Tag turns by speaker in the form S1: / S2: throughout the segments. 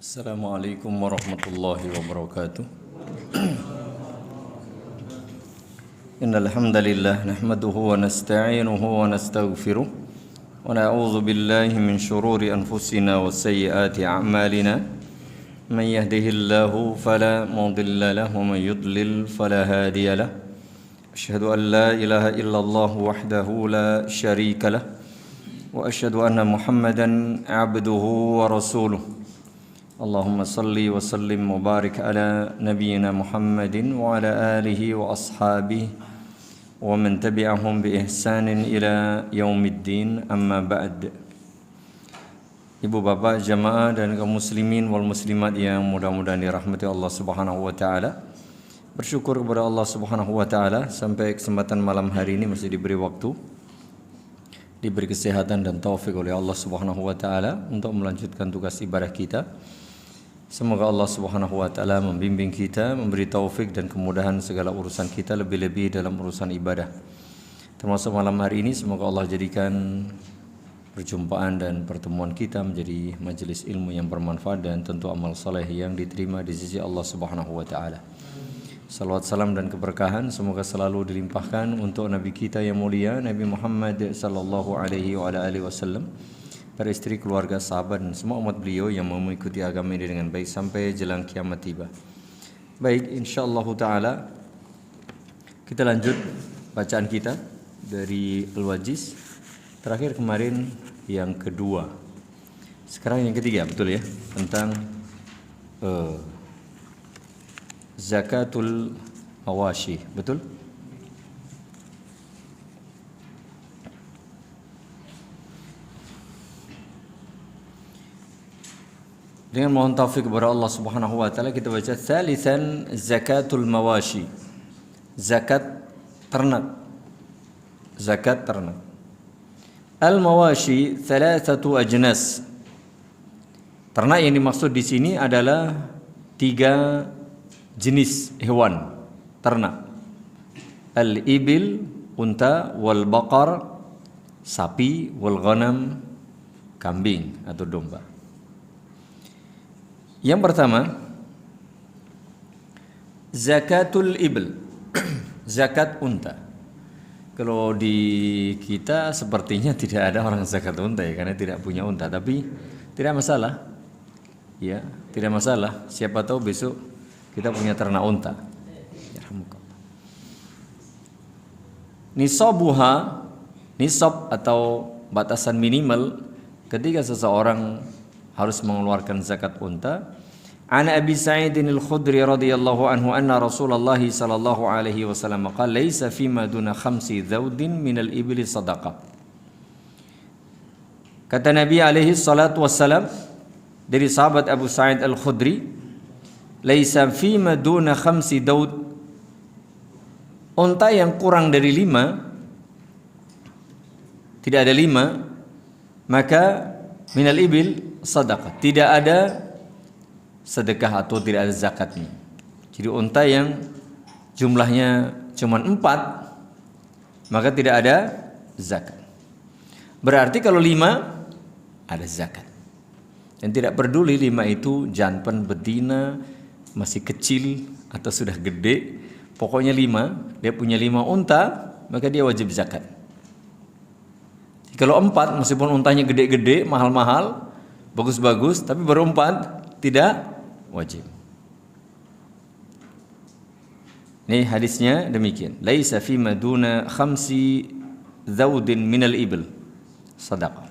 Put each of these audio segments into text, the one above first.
S1: Assalamualaikum warahmatullahi wabarakatuh. Innal hamdalillah nahmaduhu wa nasta'inuhu wa nastaghfiruh wa na'udzu billahi min shururi anfusina wa sayyiati a'malina. Man yahdihillahu fala mudilla lahu wa man yudlil fala hadiya lahu. Asyhadu an la ilaha illallah wahdahu la syarika lah wa asyhadu anna Muhammadan 'abduhu wa rasuluh. Allahumma salli wa sallim wa barik ala nabiyyina Muhammadin wa ala alihi wa ashabihi wa man tabi'ahum bi ihsanin ila yaumiddin, amma ba'd. Ibu bapak jamaah dan kaum muslimin wal muslimat yang mudah-mudahan dirahmati Allah Subhanahu wa taala. Bersyukur kepada Allah Subhanahu wa taala sampai kesempatan malam hari ini masih diberi waktu, diberi kesehatan dan taufik oleh Allah Subhanahu wa taala untuk melanjutkan tugas ibadah kita. Semoga Allah Subhanahu wa taala membimbing kita, memberi taufik dan kemudahan segala urusan kita, lebih-lebih dalam urusan ibadah. Termasuk malam hari ini semoga Allah jadikan perjumpaan dan pertemuan kita menjadi majelis ilmu yang bermanfaat dan tentu amal saleh yang diterima di sisi Allah Subhanahu wa taala. Salawat salam dan keberkahan semoga selalu dilimpahkan untuk Nabi kita yang mulia Nabi Muhammad sallallahu alaihi wa ala alihi wasallam, para istri, keluarga, sahabat dan semua umat beliau yang mengikuti agama ini dengan baik sampai jelang kiamat tiba. Baik, insyaallah taala kita lanjut bacaan kita dari Al-Wajiz. Terakhir kemarin yang kedua. Sekarang yang ketiga, betul ya? Tentang zakatul mawashi, betul? Dengan mohon taufik kepada Allah Subhanahu wa taala kita baca tsalitsan zakatul mawashi. Zakat ternak. Zakat ternak. Al mawashi thalathatu ajnas. Ternak yang dimaksud di sini adalah 3 jenis hewan ternak. Al ibil, unta, wal baqar, sapi, wal ghanam, kambing atau domba. Yang pertama, zakatul ibil, zakat unta. Kalau di kita sepertinya tidak ada orang zakat unta ya, karena tidak punya unta. Tapi tidak masalah, ya tidak masalah. Siapa tahu besok kita punya ternak unta. Nisabuha, nisab atau batasan minimal ketika seseorang harus mengeluarkan zakat unta. Ana Abi Sa'id al-Khudri radhiyallahu anhu anna Rasulullah sallallahu alaihi wasallam qala laisa fima duna khamsi zawdin min al-ibli sadaqah. Kata Nabi alaihi salatu wassalam dari sahabat Abu Sa'id al-Khudri, laisa fima duna khamsi daud, unta yang kurang dari 5, tidak ada 5, maka minal ibil sadaqah, tidak ada sedekah atau tidak ada zakatnya. Jadi unta yang jumlahnya cuma 4, maka tidak ada zakat. Berarti kalau 5 ada zakat. Dan tidak peduli 5 itu jantan, betina, masih kecil atau sudah gede, pokoknya 5, dia punya 5 unta, maka dia wajib zakat. Kalau 4, meskipun untanya gede-gede, mahal-mahal, bagus-bagus, tapi baru 4, tidak wajib. Ini hadisnya demikian. Laisa fi maduna khamsi zawdin minal ibil sadaqah.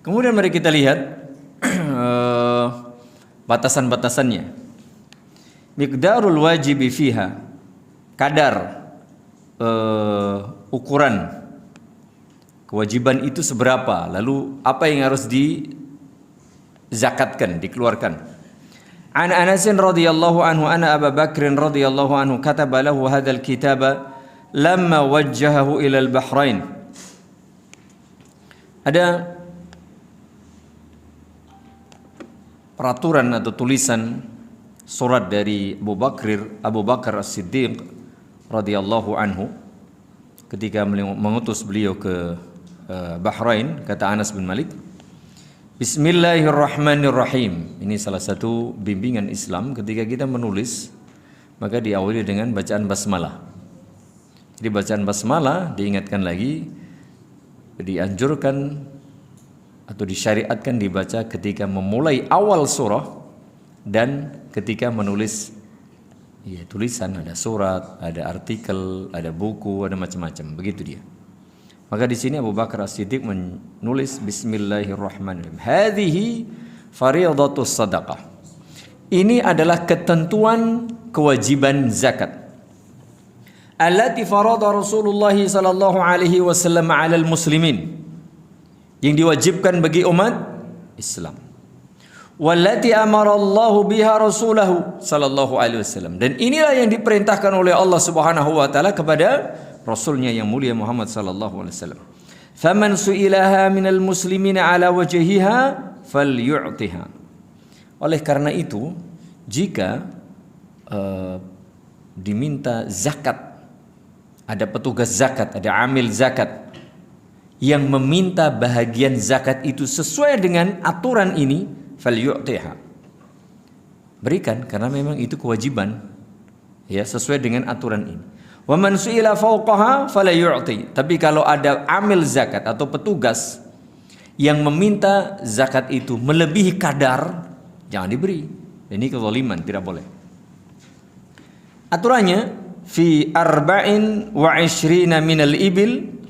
S1: Kemudian mari kita lihat batasan-batasannya. Miqdarul wajibi fiha, kadar ukuran kewajiban itu seberapa, lalu apa yang harus dizakatkan, dikeluarkan. An Anas radhiyallahu anhu anna Abu Bakr radhiyallahu anhu kataba lahu hadzal kitaba lamma wajjahahu ila al-Bahrain. Ada peraturan atau tulisan surat dari Abu Bakar As-Siddiq radhiyallahu anhu ketika mengutus beliau ke Bahrain, kata Anas bin Malik, Bismillahirrahmanirrahim. Ini salah satu bimbingan Islam ketika kita menulis, maka diawali dengan bacaan basmalah. Jadi bacaan basmalah diingatkan lagi, dianjurkan atau disyariatkan dibaca ketika memulai awal surah dan ketika menulis tulisan, ada surat, ada artikel, ada buku, ada macam-macam. Begitu dia. Maka di sini Abu Bakar As-Siddiq menulis Bismillahirrahmanirrahim. Hadhihi fariidatus sadaqah. Ini adalah ketentuan kewajiban zakat. Allati farada Rasulullah sallallahu alaihi wasallam 'alal muslimin. Yang diwajibkan bagi umat Islam. Wallati amara Allah biha rasulahu sallallahu alaihi wasallam. Dan inilah yang diperintahkan oleh Allah Subhanahu wa taala kepada Rasulnya yang mulia Muhammad sallallahu alaihi wasallam. Faman su'ilaha minal muslimina ala wajhiha falyu'tiha. Oleh karena itu, jika diminta zakat, ada petugas zakat, ada amil zakat yang meminta bahagian zakat itu sesuai dengan aturan ini, falyu'tiha. Berikan, karena memang itu kewajiban, ya, sesuai dengan aturan ini. Wa man su'ila fawqaha fala yu'ti. Tapi kalau ada amil zakat atau petugas yang meminta zakat itu melebihi kadar, jangan diberi. Ini kezaliman, tidak boleh. Aturannya fi 24 minal ibil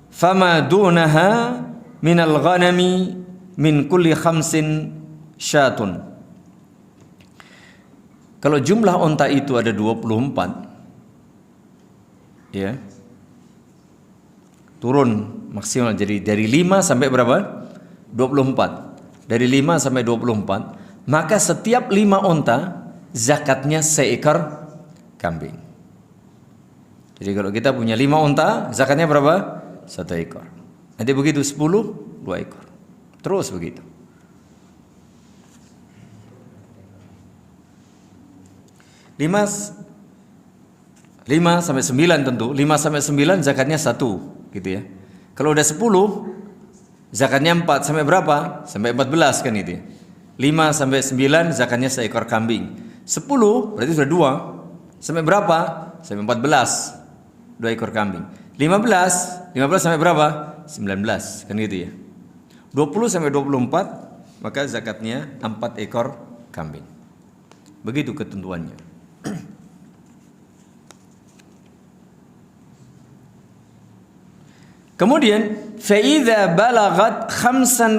S1: fama dunaha minal ghanami min kulli 5 syatun. Kalau jumlah unta itu ada 24, ya, turun maksimal, jadi dari 5 sampai berapa? 24. Dari 5 sampai 24, maka setiap 5 unta zakatnya seekor kambing. Jadi kalau kita punya 5 unta, zakatnya berapa? 1 ekor. Nanti begitu 10, 2 ekor. Terus begitu. 5 sampai 9 tentu. 5 sampai 9 zakatnya 1 gitu ya. Kalau udah 10 zakatnya 4 sampai berapa? Sampai 14 kan itu ya. 5 sampai 9 zakatnya seekor kambing. 10 berarti sudah 2. Sampai berapa? Sampai 14. 2 ekor kambing. 15 sampai berapa? 19 kan gitu ya. 20 sampai 24 maka zakatnya 4 ekor kambing. Begitu ketentuannya. Kemudian فَإِذَا بَلَغَتْ 25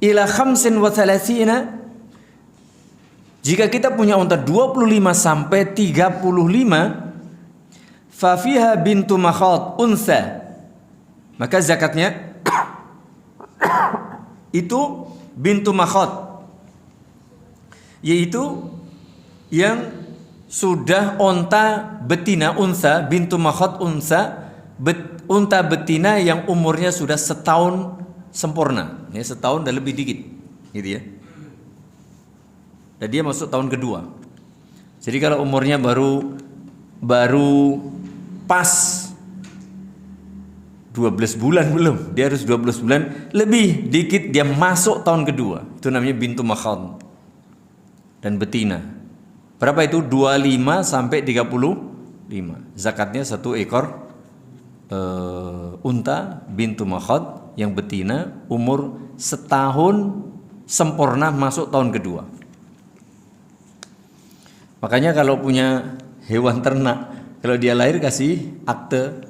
S1: ila 35, jika kita punya unta 25 sampai 35, فَفِيهَا بِنْتُ مَخَاض أُنْثَى, maka zakatnya itu bintu makhad, yaitu yang sudah unta betina, unsa, bintu makhad unsa, unta betina yang umurnya sudah setahun sempurna, ya, setahun dan lebih dikit, gitu ya. Dan dia masuk tahun kedua. Jadi kalau umurnya baru pas 12 bulan belum, dia harus 12 bulan lebih dikit dia masuk tahun kedua. Itu namanya bintu makhad dan betina. Berapa itu? 25 sampai 35. Zakatnya 1 ekor unta bintu makhad yang betina, umur setahun sempurna masuk tahun kedua. Makanya kalau punya hewan ternak, kalau dia lahir kasih akte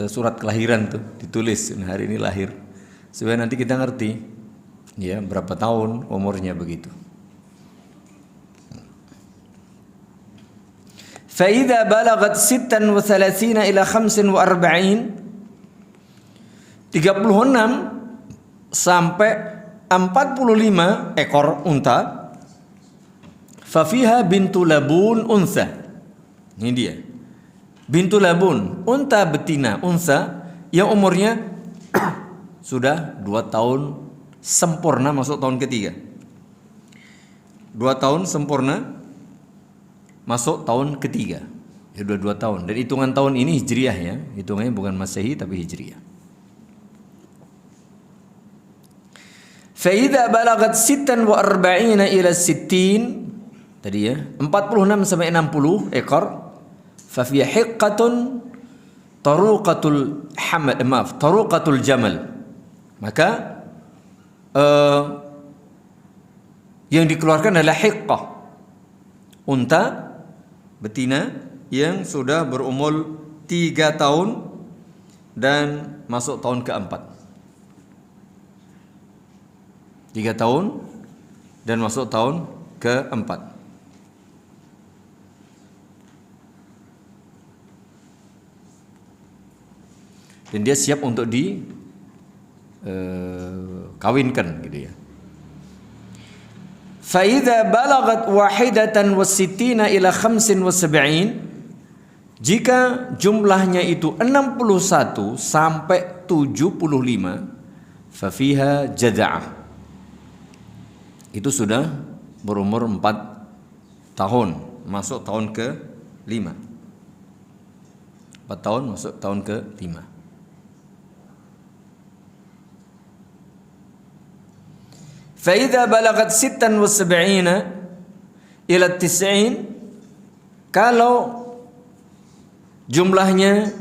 S1: surat kelahiran tuh, ditulis hari ini lahir, supaya nanti kita ngerti ya berapa tahun umurnya begitu. فَإِذَا بَلَغَتْ 36 إلى 45, 36 sampai 45 ekor unta, فَفِيهَا بِنْتُ لَبُونَ أُنْثَى. Ini dia. Bintu labun, unta betina, unsa yang umurnya sudah 2 tahun sempurna masuk tahun ketiga. 2 tahun sempurna masuk tahun ketiga. Ya, 2 tahun. Dan hitungan tahun ini hijriah ya. Hitungannya bukan Masehi tapi hijriah. idza balagat 46 ila 60, tadi ya, 46 sampai 60 ekor, fa fi hiqqatun taruqatul jamal. Maka yang dikeluarkan adalah hiqqah, unta betina yang sudah berumur 3 tahun dan masuk tahun keempat. 3 tahun dan masuk tahun keempat. Dan dia siap untuk kawinkan gitu ya. Fa idza balagat wahidatan wasittina ila 75, jika jumlahnya itu 61 sampai 75, fa fiha jaza'ah, itu sudah berumur 4 tahun, masuk tahun ke-5. 4 tahun masuk tahun ke-5. Fa idza balagat 76 ila 90, kalau jumlahnya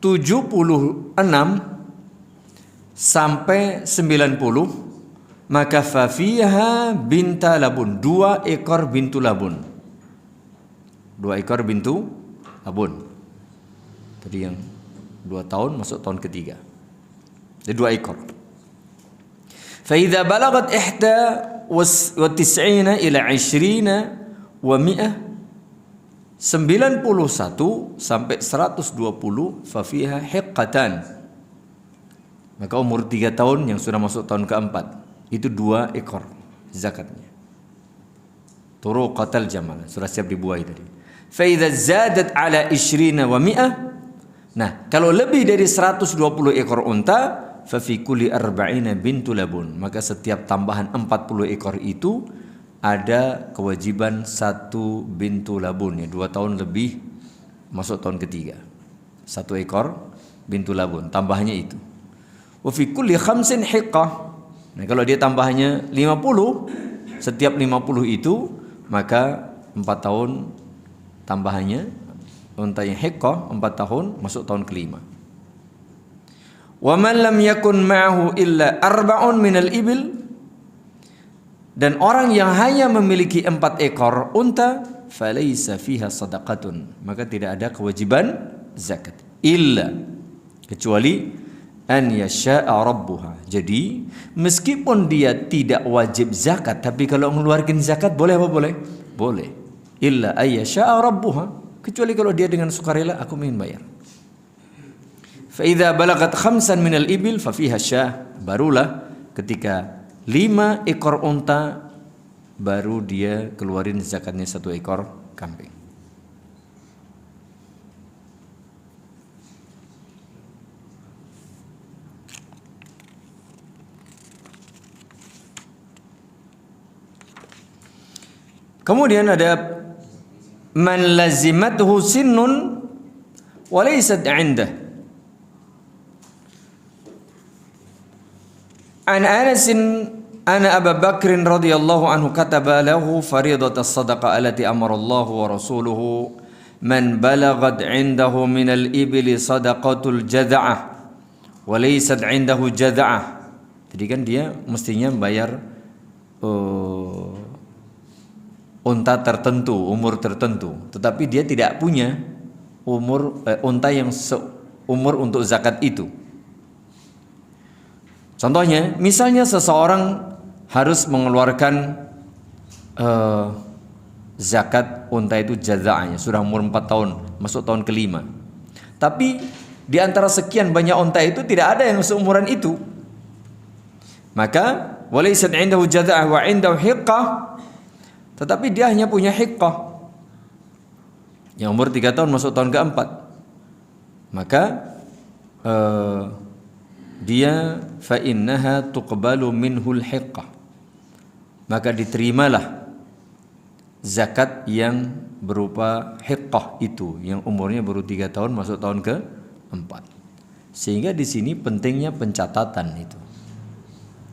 S1: 76 sampai 90, maka fafiha binta labun, 2 ekor bintu labun. 2 ekor bintu labun. Tadi yang 2 tahun masuk tahun ketiga. Jadi 2 ekor. Fa idza balagat 91 ila 20 wa 100, 91 sampai 120, fafiha hiqqatan. Maka umur 3 tahun yang sudah masuk tahun keempat, itu 2 ekor zakatnya. Turuqatal jamal, sudah siap dibuai tadi. Fa idza zadat ala 20 wa 100, nah kalau lebih dari 120 ekor unta, fa fi kulli 40 bintu labun, maka setiap tambahan 40 ekor itu ada kewajiban 1 bintu labun, ya 2 tahun lebih masuk tahun ketiga. 1 ekor bintu labun, tambahannya itu. Wa fi kulli 5 hiqqah. Nah, kalau dia tambahannya 50, setiap 50 itu maka 4 tahun tambahannya untanya hiqqah, 4 tahun masuk tahun kelima. Wa man lam yakun ma'ahu illa 4 minal ibil, dan orang yang hanya memiliki 4 ekor unta, falaysa fiha sadaqatun, maka tidak ada kewajiban zakat, illa, kecuali an yasha'a rabbuha. Jadi meskipun dia tidak wajib zakat, tapi kalau mengeluarkan zakat boleh apa boleh? Boleh. Illa ay yasha'a rabbuha, kecuali kalau dia dengan sukarela, aku ingin bayar. Fa idza balagat 5 minal ibil fa fiha syah, barulah ketika 5 ekor unta baru dia keluarin zakatnya 1 ekor kambing. Kemudian ada man lazimathu sinnun wa laysat 'indah. An Anas anna Abu Bakr radhiyallahu anhu kataba lahu fariidat as-sadaqah allati amara Allah wa rasuluhu man balagat 'indahu min al-ibli sadaqatul jad'ah wa laysat 'indahu jad'ah. Jadi kan dia mestinya bayar unta tertentu, umur tertentu, tetapi dia tidak punya unta yang seumur untuk zakat itu. Contohnya, misalnya seseorang harus mengeluarkan zakat unta itu jaza'anya, sudah umur 4 tahun, masuk tahun kelima. Tapi di antara sekian banyak unta itu tidak ada yang seumuran itu. Maka walaysat 'indahu jaza'ah wa 'indahu hiqqah, tetapi dia hanya punya hiqqah yang umur 3 tahun masuk tahun keempat. Maka dia fa innaha tuqbalu minhul hiqqah, maka diterimalah zakat yang berupa hiqqah itu, yang umurnya baru 3 tahun masuk tahun ke-4. Sehingga di sini pentingnya pencatatan itu.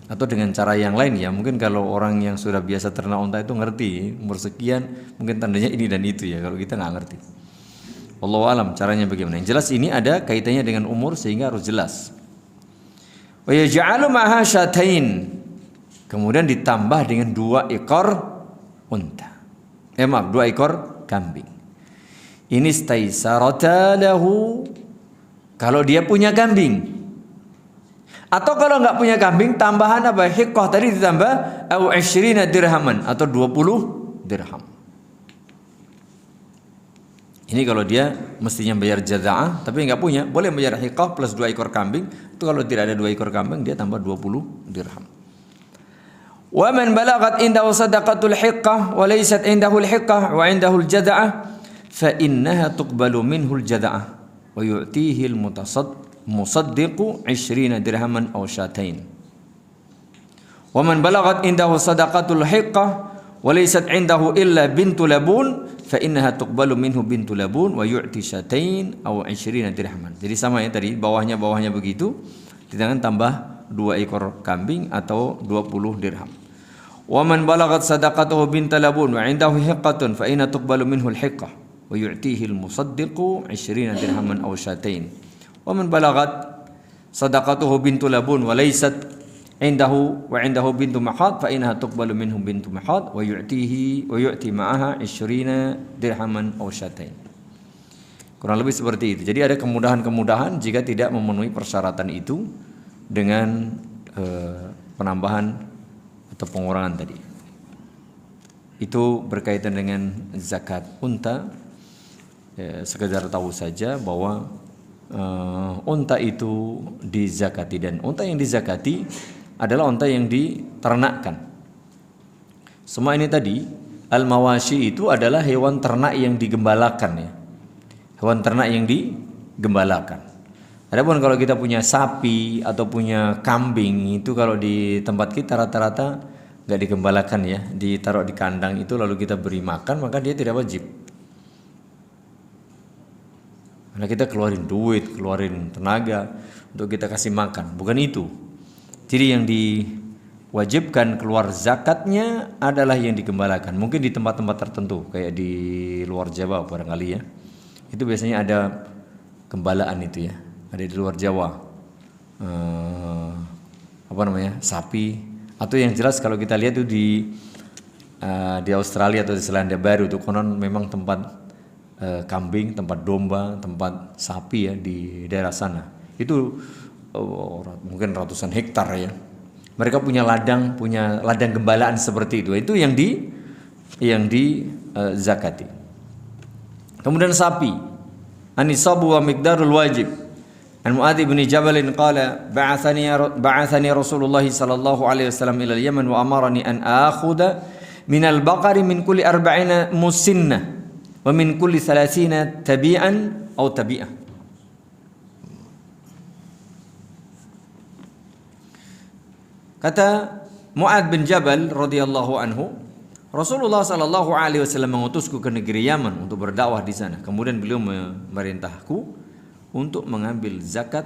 S1: Atau dengan cara yang lain ya, mungkin kalau orang yang sudah biasa ternak unta itu ngerti, umur sekian mungkin tandanya ini dan itu ya, kalau kita nggak ngerti. Wallahu alam caranya bagaimana. Yang jelas ini ada kaitannya dengan umur sehingga harus jelas. Wa yaj'alu ma'ha syatain. Kemudian ditambah dengan 2 ekor unta. 2 ekor kambing. Ini staisarata lahu kalau dia punya kambing. Atau kalau nggak punya kambing, tambahan apa? Hiqqah tadi ditambah au 20 dirhaman atau 20 dirham. Ini kalau dia mestinya bayar jaza'ah tapi nggak punya, boleh bayar hiqqah plus 2 ekor kambing. Itu kalau tidak ada 2 ekor kambing dia tambah 20 dirham. Wa man balagat indahu sadaqatul hiqqah wa laysat indahu al-hiqqah wa indahu al-jaza'ah fa innaha tuqbalu minhu al-jaza'ah wa yu'tihi musaddiqu 20 dirhaman aw syatain. Wa man balagat indahu sadaqatul hiqqah wa laysat indahu illa bintu labun fa innaha tuqbalu minhu bintu labun wa yu'ti syatain aw 20 dirhaman. Jadi sama ya tadi, bawahnya begitu. Di tangan tambah 2 ekor kambing atau 20 dirham. Wa man balagat sadaqatuhu bintu labun wa indahu hiqqatun fa innaha tuqbalu minhu al-hiqqah wa yu'tihi al-musaddiqu 20 dirhaman aw syatain. Wa man balagat sadaqatuhu bintu labun wa laysat indahu bintu mahad fa innaha tuqbalu minhu bintu mahad wa yu'ti ma'aha 20 dirhaman aw syatain. Kurang lebih seperti itu. Jadi ada kemudahan-kemudahan jika tidak memenuhi persyaratan itu dengan penambahan atau pengurangan tadi. Itu berkaitan dengan zakat unta. Sekedar tahu saja bahwa unta itu dizakati, dan unta yang dizakati adalah unta yang diternakkan. Semua ini tadi al-mawashi itu adalah hewan ternak yang digembalakan ya. Hewan ternak yang digembalakan. Adapun kalau kita punya sapi atau punya kambing itu kalau di tempat kita rata-rata nggak digembalakan ya, ditaruh di kandang itu lalu kita beri makan, maka dia tidak wajib. Karena kita keluarin duit, keluarin tenaga untuk kita kasih makan, bukan itu. Jadi yang diwajibkan keluar zakatnya adalah yang digembalakan. Mungkin di tempat-tempat tertentu, kayak di luar Jawa barangkali ya. Itu biasanya ada gembalaan itu ya, ada di luar Jawa. Sapi. Atau yang jelas kalau kita lihat itu di Australia atau di Selandia Baru itu konon memang tempat kambing, tempat domba, tempat sapi ya di daerah sana. Itu mungkin ratusan hektar ya. Mereka punya ladang gembalaan seperti itu. Itu yang di zakati. Kemudian sapi. Anisabu wa miqdarul wajib. An Mu'adz bin Jabal qala ba'athani Rasulullah sallallahu alaihi wasallam ila al-Yaman wa amarani an akhudha min al-baqari min kulli 40 musinnah wa min kulli 30 tabi'an atau tabi'ah. Kata Mu'adz bin Jabal radhiyallahu anhu, Rasulullah sallallahu alaihi wasallam mengutusku ke negeri Yaman untuk berdakwah di sana. Kemudian beliau memerintahku untuk mengambil zakat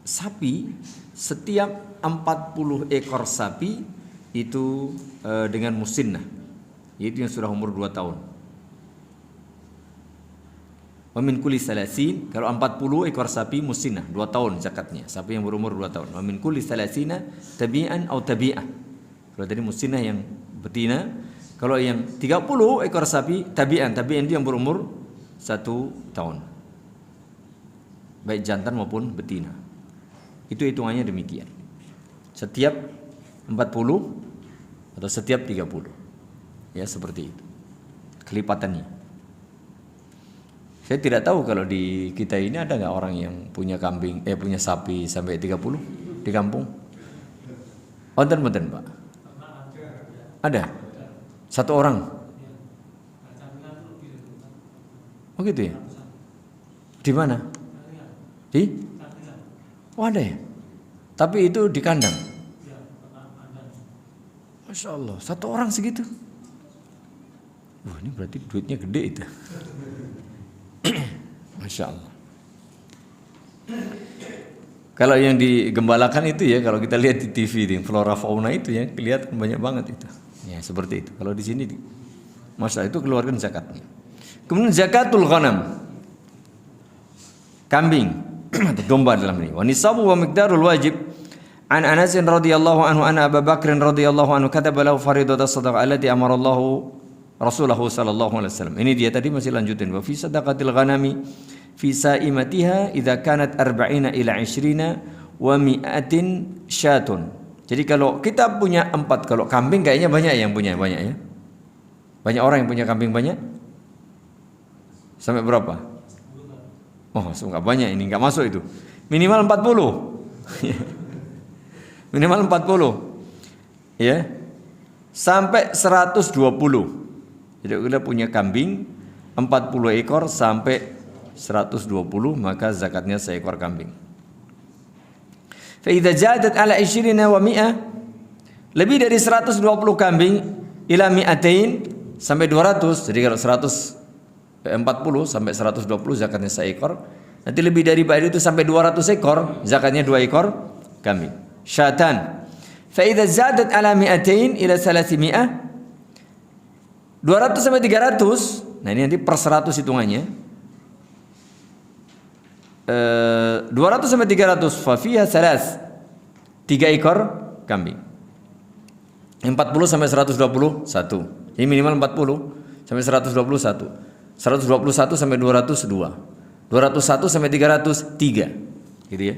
S1: sapi setiap 40 ekor sapi itu dengan musinnah, yaitu yang sudah umur 2 tahun. Wa min kulli 30, kalau 40 ekor sapi musinnah 2 tahun zakatnya, sapi yang berumur 2 tahun. Wa min kulli 30 tabi'an atau tabi'ah. Kalau tadi musinnah yang betina, kalau yang 30 ekor sapi tabi'an itu yang berumur 1 tahun. Baik jantan maupun betina. Itu hitungannya demikian. Setiap 40 atau setiap 30. Ya seperti itu. Kelipatannya. Saya tidak tahu kalau di kita ini ada nggak orang yang punya punya sapi sampai 30 di kampung? Onten Pak. Ada. 1 orang. Oh gitu ya. Di mana? Ada ya. Tapi itu di kandang. Masya Allah, 1 orang segitu. Wah ini berarti duitnya gede itu. Masya Allah. Kalau yang digembalakan itu ya, kalau kita lihat di TV di flora fauna itu ya, kelihatan banyak banget itu. Ya, seperti itu. Kalau di sini masa itu keluarkan zakatnya. Kemudian zakatul ghanam. Kambing atau domba dalam ini. Wa nisabu wa miqdarul wajib an Anas radhiyallahu anhu anna Abu Bakr radhiyallahu anhu kataba lahu fariidatas shadaqah allati amara Allah Rasulullah sallallahu alaihi wasallam. Ini dia tadi masih lanjutin. Wa fi sadaqatil ghanami fi sa'imatiha idza kanat 40 ila 20 wa mi'atin syatun. Jadi kalau kita punya 4, kalau kambing kayaknya banyak yang punya banyak ya. Banyak orang yang punya kambing banyak? Sampai berapa? Oh, enggak banyak ini, enggak masuk itu. Minimal 40. Minimal 40. Ya. Sampai 120. Jadi kita punya kambing 40 ekor sampai 120, maka zakatnya seekor kambing. Fa idza jadat ala 20 wa 100, lebih dari 120 kambing ila 200 sampai 200. Jadi kalau 140 sampai 120 zakatnya seekor. Nanti lebih dari itu sampai 200 ekor, zakatnya 2 ekor kambing. Syatan. Fa idza zadat ala 200 ila 300, 200 sampai 300. Nah ini nanti per 100 hitungannya. 200 sampai 300 fa fiha 3 ekor kambing. 40 sampai 120 1. Ini minimal 40 sampai 121. 121 sampai 200 2. 201 sampai 300 3. Gitu ya.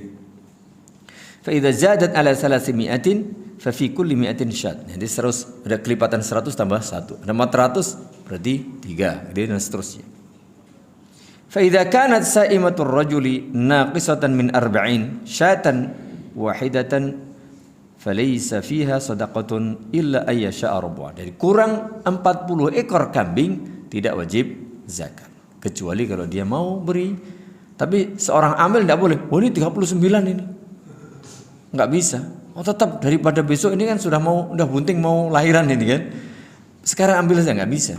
S1: Fa idza zadat ala 300 fa fi kulli 100 syat. Jadi terus ada kelipatan 100 tambah 1. Ada 400 berarti 3. Gitu dan seterusnya. Fa idza kanat sa'imatur rajuli naqisatan min 40 syatan wahidatan falaysa fiha sadaqatun illa ay yasha'a rabbuha. Jadi kurang 40 ekor kambing tidak wajib zakat, kecuali kalau dia mau beri. Tapi seorang amil tidak boleh. Oh ini 39 ini. Enggak bisa. Oh tetap daripada besok ini kan sudah bunting mau lahiran ini kan. Sekarang ambil saja, enggak bisa.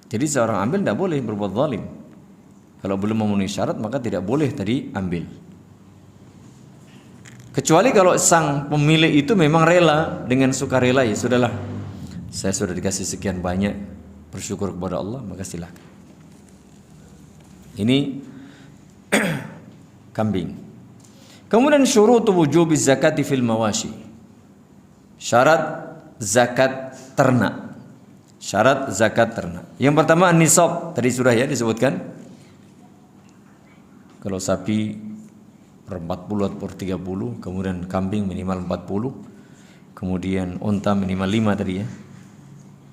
S1: Jadi seorang amil tidak boleh berbuat zalim. Kalau belum memenuhi syarat maka tidak boleh tadi ambil. Kecuali kalau sang pemilik itu memang rela, dengan sukarela, ya sudahlah. Saya sudah dikasih sekian banyak, bersyukur kepada Allah, maka silakan. Ini kambing. Kemudian syurutu wujubi zakati fil mawashi. Syarat zakat ternak. Syarat zakat ternak. Yang pertama nisab, tadi sudah ya disebutkan. Kalau sapi per 40 atau per 30, kemudian kambing minimal 40, kemudian unta minimal 5 tadi ya.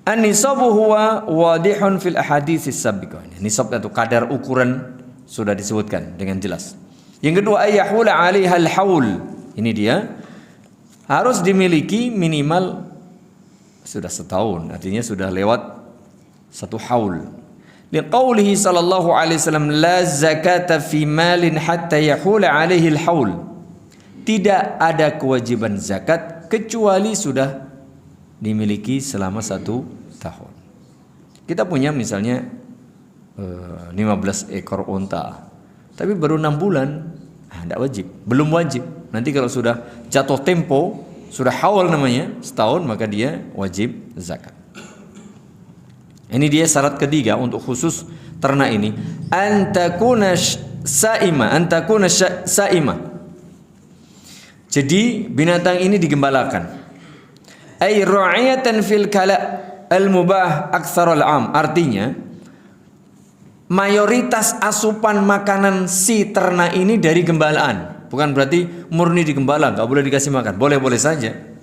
S1: An-nisabu huwa wadihun fil ahaditsis sabiqah. Nisab itu kadar ukuran sudah disebutkan dengan jelas. Yang kedua ayyahula 'alaihal haul. Ini dia harus dimiliki minimal sudah setahun, artinya sudah lewat 1 haul. Liqaulihi sallallahu alaihi wasallam la zakata fi malin hatta yahula 'alaihi al-haul. Tidak ada kewajiban zakat kecuali sudah dimiliki selama 1 tahun. Kita punya misalnya 15 ekor unta, tapi baru 6 bulan, tidak wajib, belum wajib. Nanti kalau sudah jatuh tempo, sudah haul namanya, setahun, maka dia wajib zakat. Ini dia syarat ketiga untuk khusus ternak ini. Antakuna sa'ima. Jadi binatang ini digembalakan. Ay ra'iyatan fil kala al-mubah aktsarul am. Artinya mayoritas asupan makanan si ternak ini dari gembalaan. Bukan berarti murni digembala, enggak boleh dikasih makan. Boleh-boleh saja.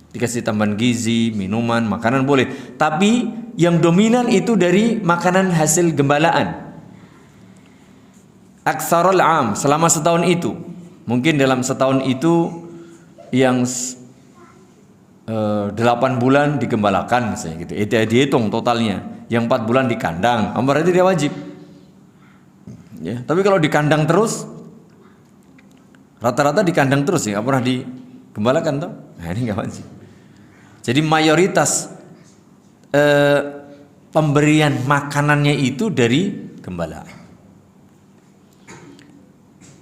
S1: Dikasih tambahan gizi, minuman, makanan boleh. Tapi yang dominan itu dari makanan hasil gembalaan. Aktsarul am, selama setahun itu. Mungkin dalam setahun itu yang 8 bulan digembalakan misalnya gitu. Itu dihitung totalnya. Yang 4 bulan di kandang, berarti dia wajib. Ya, tapi kalau di kandang terus, rata-rata di kandang terus ya, nggak pernah digembalakan toh. Nah, ini nggak wajib. Jadi mayoritas pemberian makanannya itu dari gembala.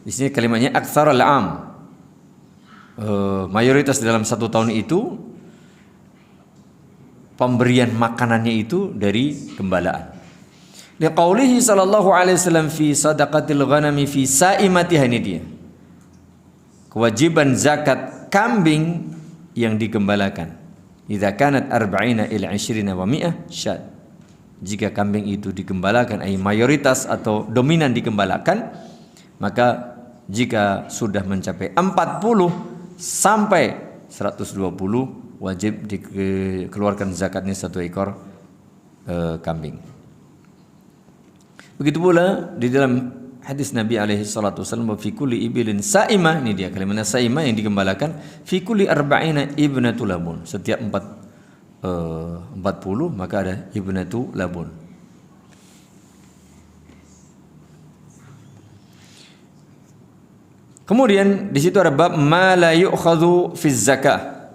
S1: Di sini kalimatnya aktsarul am. mayoritas dalam satu tahun itu pemberian makanannya itu dari gembalaan. Liqaulihi sallallahu alaihi wasallam fi sadaqatil ghanami fi sa'imatiha, ini dia. Kewajiban zakat kambing yang digembalakan. Idza kanat arba'ina ila 20 wa mi'ah syad. Jika kambing itu digembalakan, mayoritas atau dominan digembalakan, maka jika sudah mencapai 40 sampai 120 wajib dikeluarkan zakatnya satu ekor kambing. Begitu pula di dalam hadis Nabi alaihi salatu wasallam, fi kulli ibilin sa'imah, ini dia kalimatnya sa'imah yang digembalakan, fi kulli arba'ina ibnatu labun, setiap 40 maka ada ibnatu labun. Kemudian di situ ada bab ma la yu'khadhu fi zakah,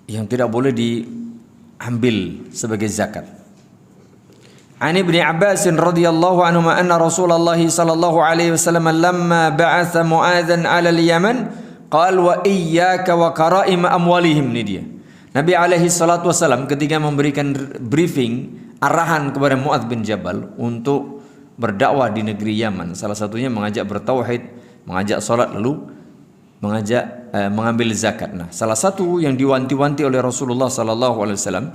S1: yang tidak boleh diambil sebagai zakat. An Ibnu Abbas radhiyallahu anhu anna Rasulullah sallallahu alaihi wasallam lamma ba'atha Mu'adzan 'ala al-Yaman qala wa iyyaka wa qara'im amwalihim, ini dia. Nabi alaihi salatu wasallam ketika memberikan briefing, arahan kepada Mu'adz bin Jabal untuk berdakwah di negeri Yaman, salah satunya mengajak bertauhid, mengajak salat, lalu mengajak mengambil zakat. Nah, salah satu yang diwanti-wanti oleh Rasulullah sallallahu alaihi wasallam,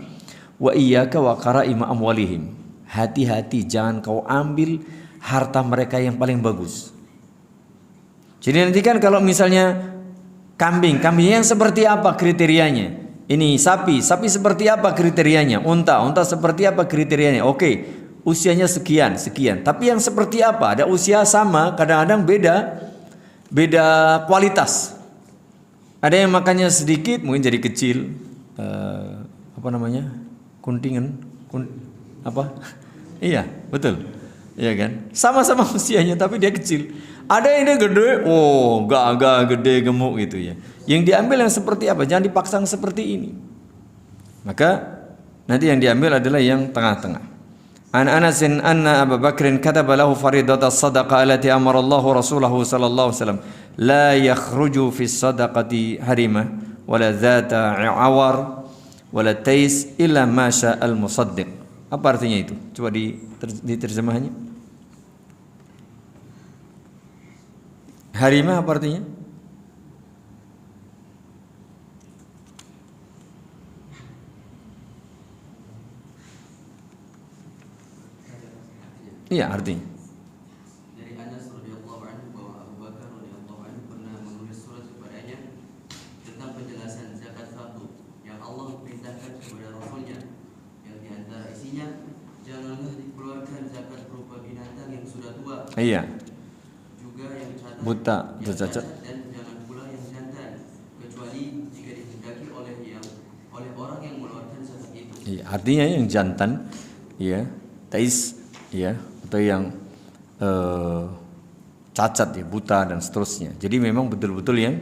S1: wa iyyaka wa qara'im amwalihim. Hati-hati jangan kau ambil harta mereka yang paling bagus. Jadi nanti kan kalau misalnya kambing yang seperti apa kriterianya? Ini sapi seperti apa kriterianya? Unta seperti apa kriterianya? Oke, usianya sekian. Tapi yang seperti apa? Ada usia sama, kadang-kadang beda kualitas. Ada yang makannya sedikit, mungkin jadi kecil. Kuntingan. Iya, betul. Iya kan? Sama-sama usianya tapi dia kecil. Ada yang dia gede, gagah, gede, gemuk gitu ya. Yang diambil yang seperti apa? Jangan dipaksa seperti ini. Maka nanti yang diambil adalah yang tengah-tengah. An Anasin anna Abu Bakrin kataba lahu faridata sadaqah allati amara Allah Rasulahu sallallahu alaihi wasallam la yakhruju fi sadaqati harima wala dzata awar wala tais illa ma sya'al musaddiq. Apa artinya itu? Coba diterjemahnya. Harimah apa artinya? Iya, artinya.
S2: Dari Anas radhiyallahu anhu bahwa Abu Bakar radhiyallahu anhu pernah menulis surat kepadanya tentang penjelasan zakat fardu yang Allah perintahkan kepada Rasulnya, yang di antara isinya janganlah dikeluarkan zakat berupa binatang yang sudah tua.
S1: Iya.
S2: Juga yang
S1: buta, cacat,
S2: dan jangan pula yang jantan, kecuali jika dikehendaki oleh orang yang mengeluarkan zakat itu.
S1: Iya, artinya yang jantan, ya, tais, ya, atau yang cacat, ya, buta dan seterusnya. Jadi memang betul-betul yang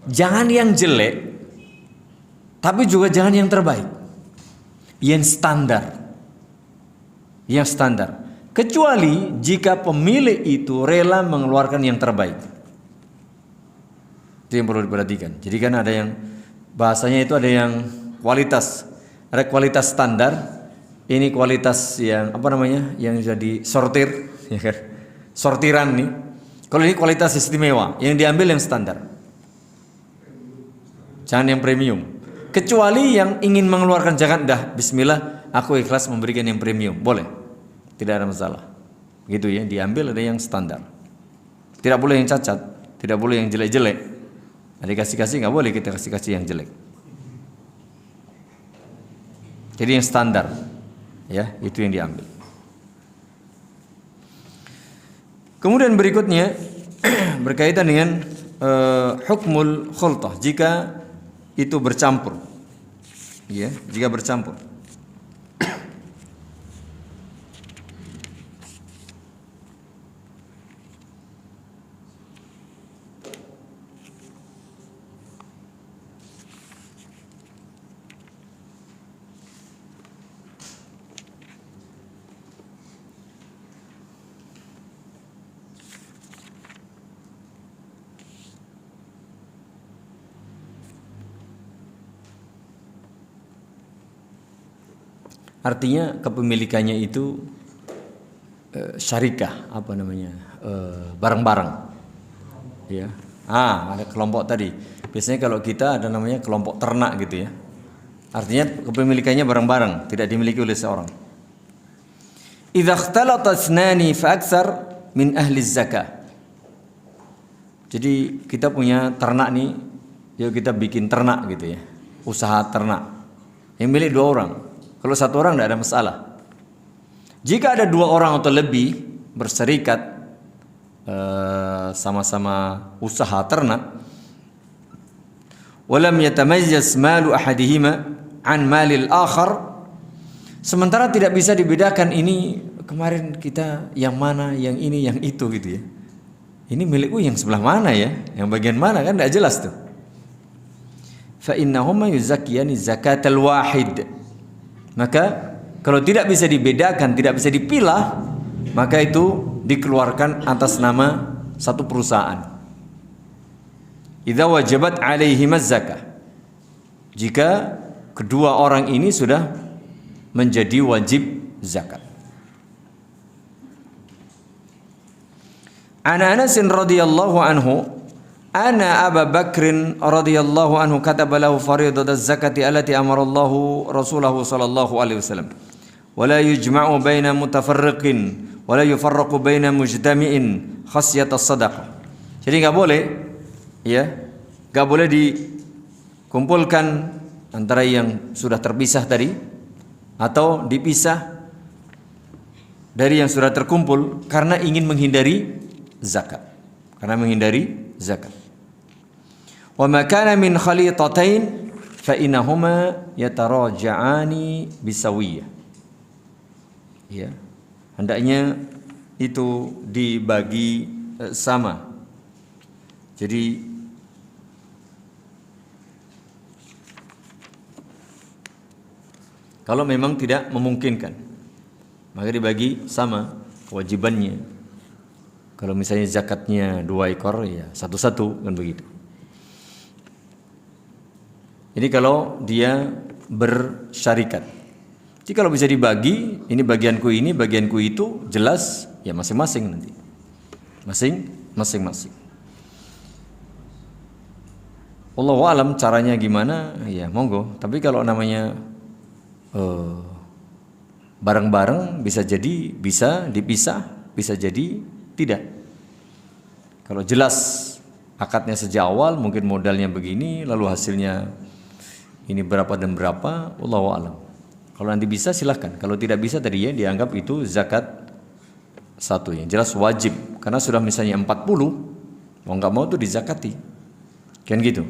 S1: jangan yang jelek, tapi juga jangan yang terbaik, yang standar. Kecuali jika pemilik itu rela mengeluarkan yang terbaik. Itu yang perlu diperhatikan. Jadi kan ada yang bahasanya itu ada yang kualitas, ada kualitas standar, ini kualitas yang yang jadi sortir, ya kan? Sortiran nih. Kalau ini kualitas istimewa, yang diambil yang standar. Jangan yang premium. Kecuali yang ingin mengeluarkan zakat, dah bismillah, aku ikhlas memberikan yang premium, boleh. Tidak ada masalah. Gitu ya, diambil ada yang standar. Tidak boleh yang cacat, tidak boleh yang jelek-jelek. Ada kasih-kasih enggak boleh kita kasih-kasih yang jelek. Jadi yang standar. Ya, itu yang diambil. Kemudian berikutnya berkaitan dengan hukmul khultah, jika itu bercampur. Ya, jika bercampur. artinya kepemilikannya itu syarikah, bareng-bareng. Ya. Ada kelompok tadi. Biasanya kalau kita ada namanya kelompok ternak gitu ya. Artinya kepemilikannya bareng-bareng, tidak dimiliki oleh seorang. Idza ikhtalata ithnani fa aktsar min ahli zakah. Jadi kita punya ternak nih, yuk kita bikin ternak gitu ya. Usaha ternak. Yang milik 2 orang. Kalau 1 orang tidak ada masalah. Jika ada 2 orang atau lebih berserikat sama-sama usaha ternak, walam yatamayyaz malu ahadihima an malil akhar, sementara tidak bisa dibedakan ini kemarin kita yang mana, yang ini, yang itu gitu ya. Ini milikku yang sebelah mana ya, yang bagian mana, kan tidak jelas tuh. Fa innahuma yuzakkiyani zakatal wahid. Maka kalau tidak bisa dibedakan, tidak bisa dipilah, maka itu dikeluarkan atas nama satu perusahaan. Idza wajabat alaihimaz zakah. Jika kedua orang ini sudah menjadi wajib zakat. Ana Anas radhiyallahu anhu anna Abu Bakr radhiyallahu anhu kataba lahu fariidataz zakati allati amara Allahu rasulahu sallallahu alaihi wasallam. Wala yujma'u baina mutafarriqin wala yufarraqu baina mujtami'in khasyatas sadaqah. Jadi enggak boleh ya, enggak boleh dikumpulkan antara yang sudah terpisah tadi atau dipisah dari yang sudah terkumpul karena ingin menghindari zakat. Karena menghindari zakat. Wa ma kana min khalitatain fa innahuma yataraja'ani bisawiyah. Ya. Hendaknya itu dibagi sama. Jadi kalau memang tidak memungkinkan, maka dibagi sama kewajibannya. Kalau misalnya zakatnya 2 ekor, ya 1-1 kan begitu. Jadi kalau dia bersyarikat, jadi kalau bisa dibagi, ini bagianku itu, jelas ya masing-masing nanti. Masing-masing. Wallahu alam caranya gimana, ya monggo. Tapi kalau namanya bareng-bareng bisa jadi bisa dipisah, bisa jadi tidak. Kalau jelas akadnya sejak awal mungkin modalnya begini, lalu hasilnya ini berapa dan berapa, wallahu alam. Kalau nanti bisa silahkan. Kalau tidak bisa tadi ya dianggap itu zakat satu yang jelas wajib. Karena sudah misalnya 40, mau nggak mau tuh dizakati. Kan gitu.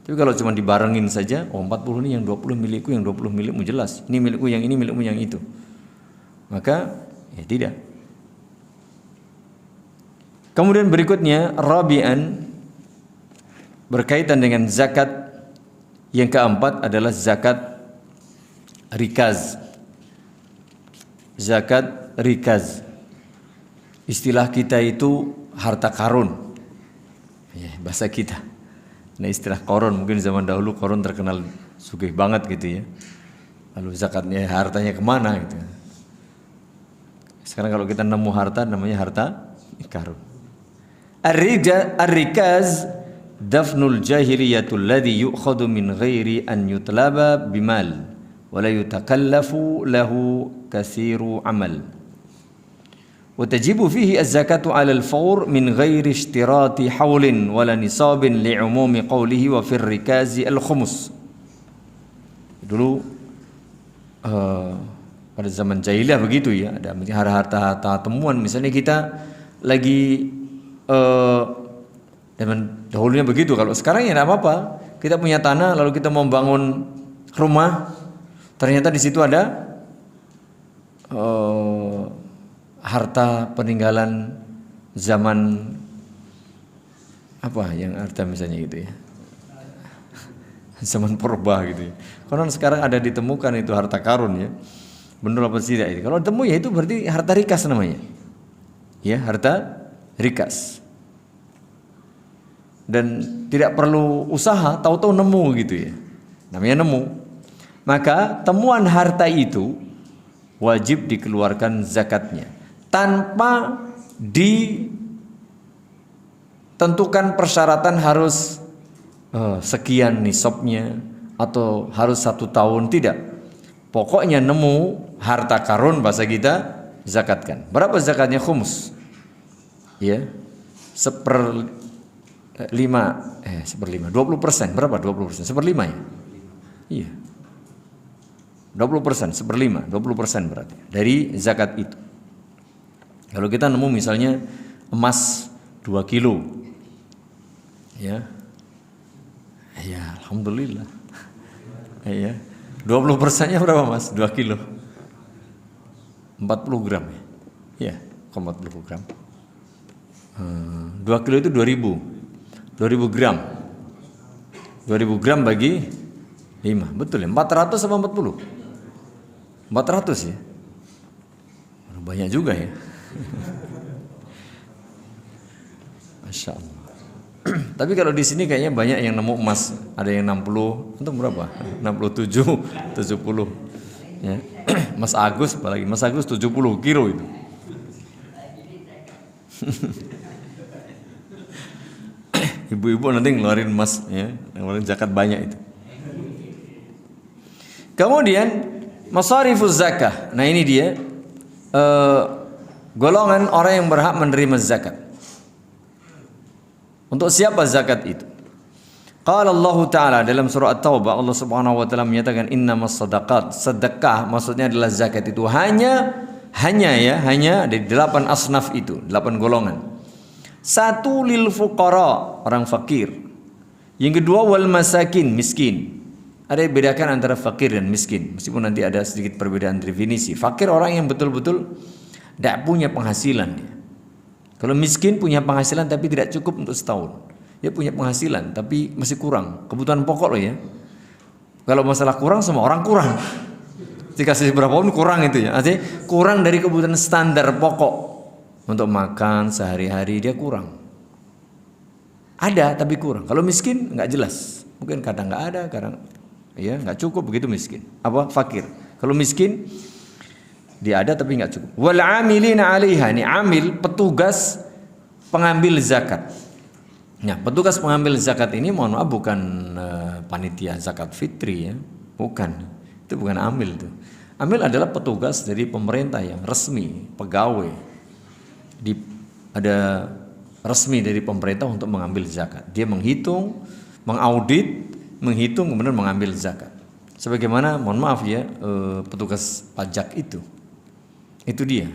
S1: Tapi kalau cuma dibarengin saja, 40 ini yang 20 milikku, yang 20 milikmu, jelas. Ini milikku, yang ini milikmu, yang itu. Maka ya tidak. Kemudian berikutnya rabi'an, berkaitan dengan zakat yang keempat adalah zakat rikaz. Zakat rikaz. Istilah kita itu harta karun. Ya, bahasa kita. Nah, istilah koron mungkin zaman dahulu koron terkenal sugih banget gitu ya. Lalu zakatnya hartanya kemana gitu. Sekarang kalau kita nemu harta namanya harta karun. Ar-rikaz dafnul jahiliyatul ladzi yu'khadhu min ghairi an yutlaba bimal wa la yutakallafu lahu katsiru amal. وتجب فيه الزكاة على الفور من غير اشتراط حول ولا نصاب لعموم قوله وفي الركاز الخمس. Dulu pada zaman jahiliyah begitu ya, ada harta-harta temuan, misalnya kita lagi zaman dahulunya begitu. Kalau sekarang ya tidak apa-apa, kita punya tanah lalu kita mau bangun rumah, ternyata di situ ada harta peninggalan zaman apa yang harta misalnya gitu ya, zaman purba gitu ya. Karena sekarang ada ditemukan itu harta karun ya, benar apa tidak itu? Kalau ditemu ya itu berarti harta rikas namanya, ya harta rikas. Dan tidak perlu usaha, tahu-tahu nemu gitu ya, namanya nemu. Maka temuan harta itu wajib dikeluarkan zakatnya tanpa ditentukan persyaratan harus sekian nisabnya atau harus 1 tahun, tidak. Pokoknya nemu harta karun bahasa kita, zakatkan. Berapa zakatnya? Khumus. Ya. 1/5. 20%. Berapa 20%? 1/5 ya? Iya. 20%, 1/5, 20% berarti dari zakat itu. Kalau kita nemu misalnya emas 2 kilo, ya, alhamdulillah, ya, 20%-nya berapa mas? 2 kilo, 40 gram, ya, 40 gram. 2 kilo itu 2000 gram, 2000 gram bagi 5, betul ya? 400 sama 40? 400 ya? Banyak juga ya. Masya Allah. Tapi kalau di sini kayaknya banyak yang nemu emas, ada yang 60, itu berapa? 67, 70. Ya. Mas Agus apalagi, Mas Agus 70 kilo itu. Ibu-ibu nanti ngeluarin emas, ya, ngeluarin zakat banyak itu. Kemudian masarifuz zakah. Nah ini dia golongan orang yang berhak menerima zakat. Untuk siapa zakat itu? Qala Allah Ta'ala dalam surah At-Taubah, Allah Subhanahu wa taala menyatakan innamas shadaqat. Sedekah maksudnya adalah zakat itu hanya dari 8 asnaf itu, 8 golongan. 1 lil fuqara, orang fakir. Yang kedua wal masakin, miskin. Ada yang bedakan antara fakir dan miskin, meskipun nanti ada sedikit perbedaan definisi. Fakir orang yang betul-betul tidak punya penghasilan. Kalau miskin punya penghasilan tapi tidak cukup untuk setahun. Dia punya penghasilan tapi masih kurang. Kebutuhan pokok loh ya. Kalau masalah kurang, semua orang kurang. Dikasih berapa pun kurang itu ya. Artinya kurang dari kebutuhan standar pokok. Untuk makan sehari-hari dia kurang. Ada tapi kurang. Kalau miskin nggak jelas. Mungkin kadang nggak ada, kadang ya nggak cukup, begitu miskin. Apa? Fakir. Kalau miskin dia ada tapi nggak cukup. Wal amilina 'alaiha, ini amil petugas pengambil zakat. Nah, petugas pengambil zakat ini mohon maaf bukan panitia zakat fitri ya. Bukan. Itu bukan amil itu. Amil adalah petugas dari pemerintah yang resmi, pegawai. Ada resmi dari pemerintah untuk mengambil zakat. Dia menghitung, mengaudit, kemudian mengambil zakat. Sebagaimana mohon maaf ya petugas pajak itu dia.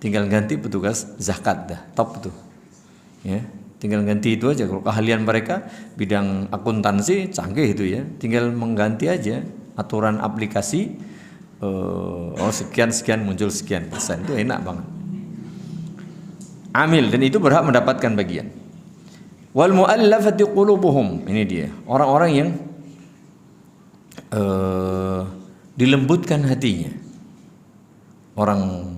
S1: Tinggal ganti petugas zakat dah, top tuh. Ya, tinggal ganti itu aja. Kalau keahlian mereka bidang akuntansi canggih itu ya, tinggal mengganti aja aturan aplikasi. Sekian muncul sekian persen, itu enak banget. Amil, dan itu berhak mendapatkan bagian. Wal mu'allafati qulubuhum, ini dia orang-orang yang dilembutkan hatinya, orang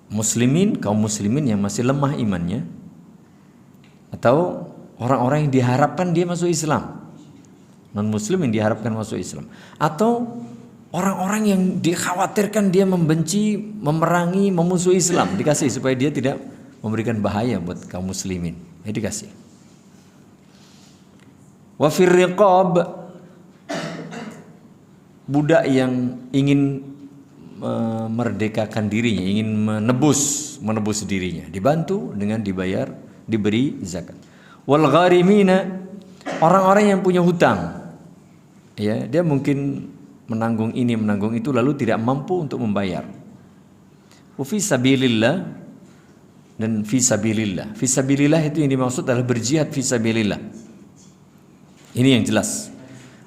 S1: muslimin, kaum muslimin yang masih lemah imannya, atau orang-orang yang diharapkan dia masuk Islam, non muslim yang diharapkan masuk Islam, atau orang-orang yang dikhawatirkan dia membenci, memerangi, memusuhi Islam, dikasih supaya dia tidak memberikan bahaya buat kaum muslimin, ya dikasih. Wa fir riqab, budak yang ingin memerdekakan dirinya, ingin menebus dirinya, dibantu dengan diberi zakat. Wal gharimina, orang-orang yang punya hutang, ya dia mungkin menanggung ini menanggung itu lalu tidak mampu untuk membayar. Wa fi sabilillah, dan fi sabilillah. Fi sabilillah itu yang dimaksud adalah berjihad fi sabilillah. Ini yang jelas.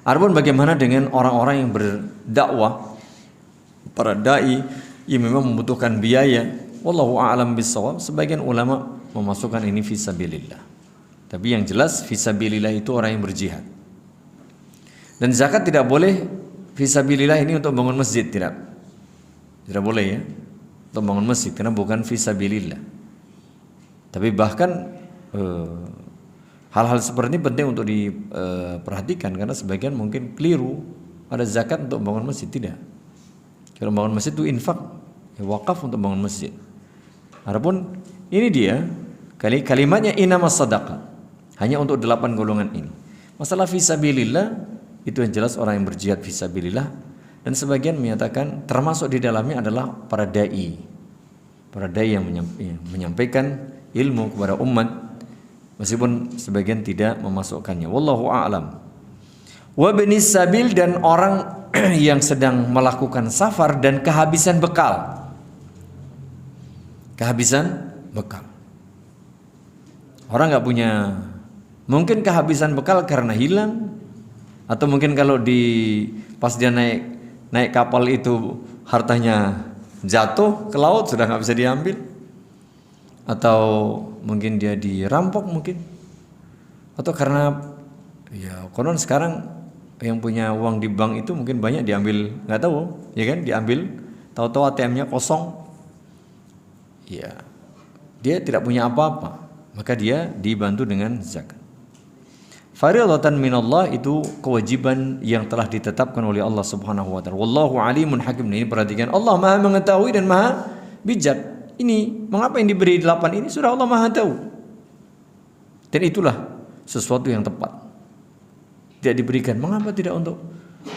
S1: Adapun bagaimana dengan orang-orang yang berdakwah, para dai yang memang membutuhkan biaya, wallahu a'lam bissawab, sebagian ulama memasukkan ini fi sabilillah. Tapi yang jelas fi sabilillah itu orang yang berjihad. Dan zakat tidak boleh fi sabilillah ini untuk bangun masjid, tidak boleh ya, untuk bangun masjid karena bukan fi sabilillah. Tapi bahkan hal-hal seperti ini penting untuk diperhatikan karena sebagian mungkin keliru, ada zakat untuk bangun masjid, tidak. Kalau bangun masjid itu infak, ya wakaf untuk bangun masjid. Adapun ini dia kalimatnya inamas sadaqah, hanya untuk 8 golongan ini. Masalah fisabilillah itu yang jelas orang yang berjihad fisabilillah, dan sebagian menyatakan termasuk di dalamnya adalah para dai yang menyampaikan ilmu kepada umat, meskipun sebagian tidak memasukkannya. Wallahu a'lam. Wa binis sabil, dan orang yang sedang melakukan safar dan kehabisan bekal. Kehabisan bekal. Orang nggak punya, mungkin kehabisan bekal karena hilang, atau mungkin kalau pas dia naik kapal itu hartanya jatuh ke laut sudah nggak bisa diambil, atau mungkin dia dirampok mungkin, atau karena ya konon sekarang yang punya uang di bank itu mungkin banyak diambil, nggak tahu, ya kan, diambil, tahu-tahu ATM-nya kosong, ya dia tidak punya apa-apa, maka dia dibantu dengan zakat. Fardhatan minallah, itu kewajiban yang telah ditetapkan oleh Allah Subhanahu wa taala. Wallahu alimun hakim. Ini perhatikan, Allah Maha mengetahui dan Maha bijak. Ini mengapa yang diberi 8 ini sudah Allah Maha tahu. Dan itulah sesuatu yang tepat. Tidak diberikan, mengapa tidak untuk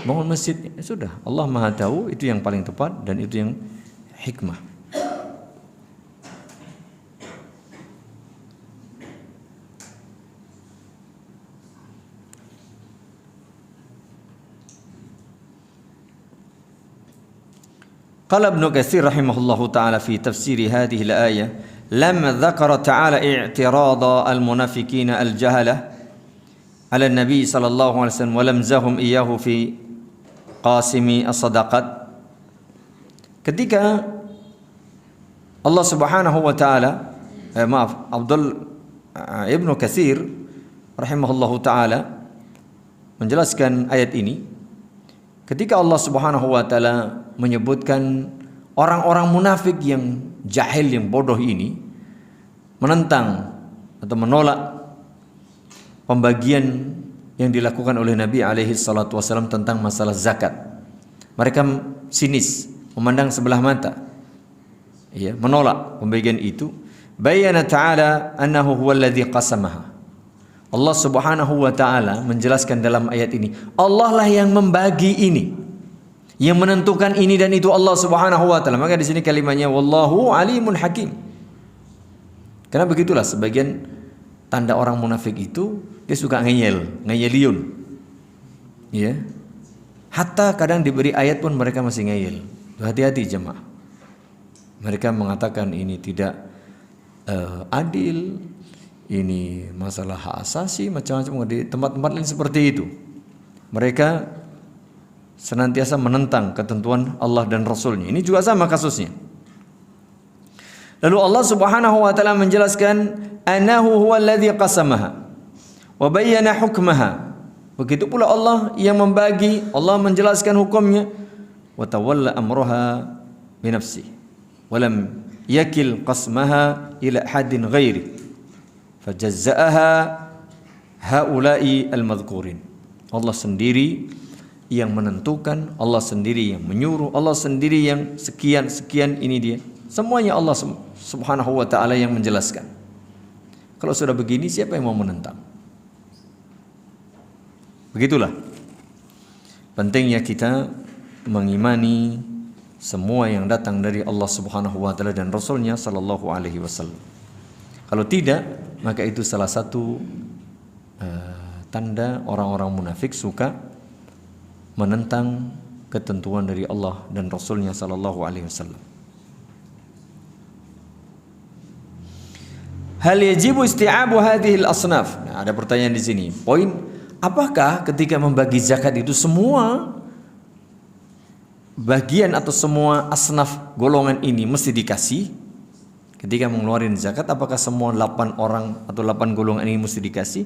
S1: bangun masjid? Sudah, Allah Maha tahu, itu yang paling tepat dan itu yang hikmah. Qala Ibnu Katsir rahimahullahu taala fi tafsir hadhihi al-ayah, lamma dzakara ta'ala i'tirada al-munafiqina al-jahalah ala Nabi sallallahu alaihi wasallam wa lamzahum iyyahu fi qasimi as-sadaqat. Ketika Allah Subhanahu wa taala Ibnu Katsir rahimahullahu taala menjelaskan ayat ini, ketika Allah Subhanahu wa taala menyebutkan orang-orang munafik yang jahil, yang bodoh ini menentang atau menolak pembagian yang dilakukan oleh Nabi alaihi salatu wasallam tentang masalah zakat. Mereka sinis, memandang sebelah mata, ya, menolak pembagian itu. Bayyana ta'ala annahu huwallazi qasamaha. Allah Subhanahu wa taala menjelaskan dalam ayat ini, Allah lah yang membagi ini, yang menentukan ini dan itu, Allah Subhanahu wa taala. Maka di sini kalimatnya wallahu alimun hakim. Karena begitulah sebagian tanda orang munafik itu, dia suka ngeyeliun. Ya. Hatta kadang diberi ayat pun mereka masih ngeyel. Hati-hati jemaah. Mereka mengatakan ini tidak adil, ini masalah hak asasi, macam-macam di tempat-tempat lain seperti itu. Mereka senantiasa menentang ketentuan Allah dan Rasulnya. Ini juga sama kasusnya. Lalu Allah Subhanahu wa taala menjelaskan annahu huwallazi qasamaha wa bayyana hukmaha. Begitu pula Allah yang membagi, Allah menjelaskan hukumnya. Wa tawalla amraha bi nafsihi wa lam yakil qasmaha ila hadin ghairi fajazza'aha haula'i al-madhkurin. Allah sendiri yang menentukan, Allah sendiri yang menyuruh, Allah sendiri yang sekian ini dia. Semuanya Allah Subhanahu wa taala yang menjelaskan. Kalau sudah begini, siapa yang mau menentang? Begitulah pentingnya kita mengimani semua yang datang dari Allah Subhanahu wa taala dan Rasulnya sallallahu alaihi wasallam. Kalau tidak, maka itu salah satu tanda orang-orang munafik suka menentang ketentuan dari Allah dan Rasulnya sallallahu alaihi wasallam. Hal yajibu isti'abu hadhihi al-asnaf? Nah, ada pertanyaan di sini. Poin, apakah ketika membagi zakat itu semua bagian atau semua asnaf golongan ini mesti dikasih? Ketika mengeluarkan zakat, apakah semua 8 orang atau 8 golongan ini mesti dikasih?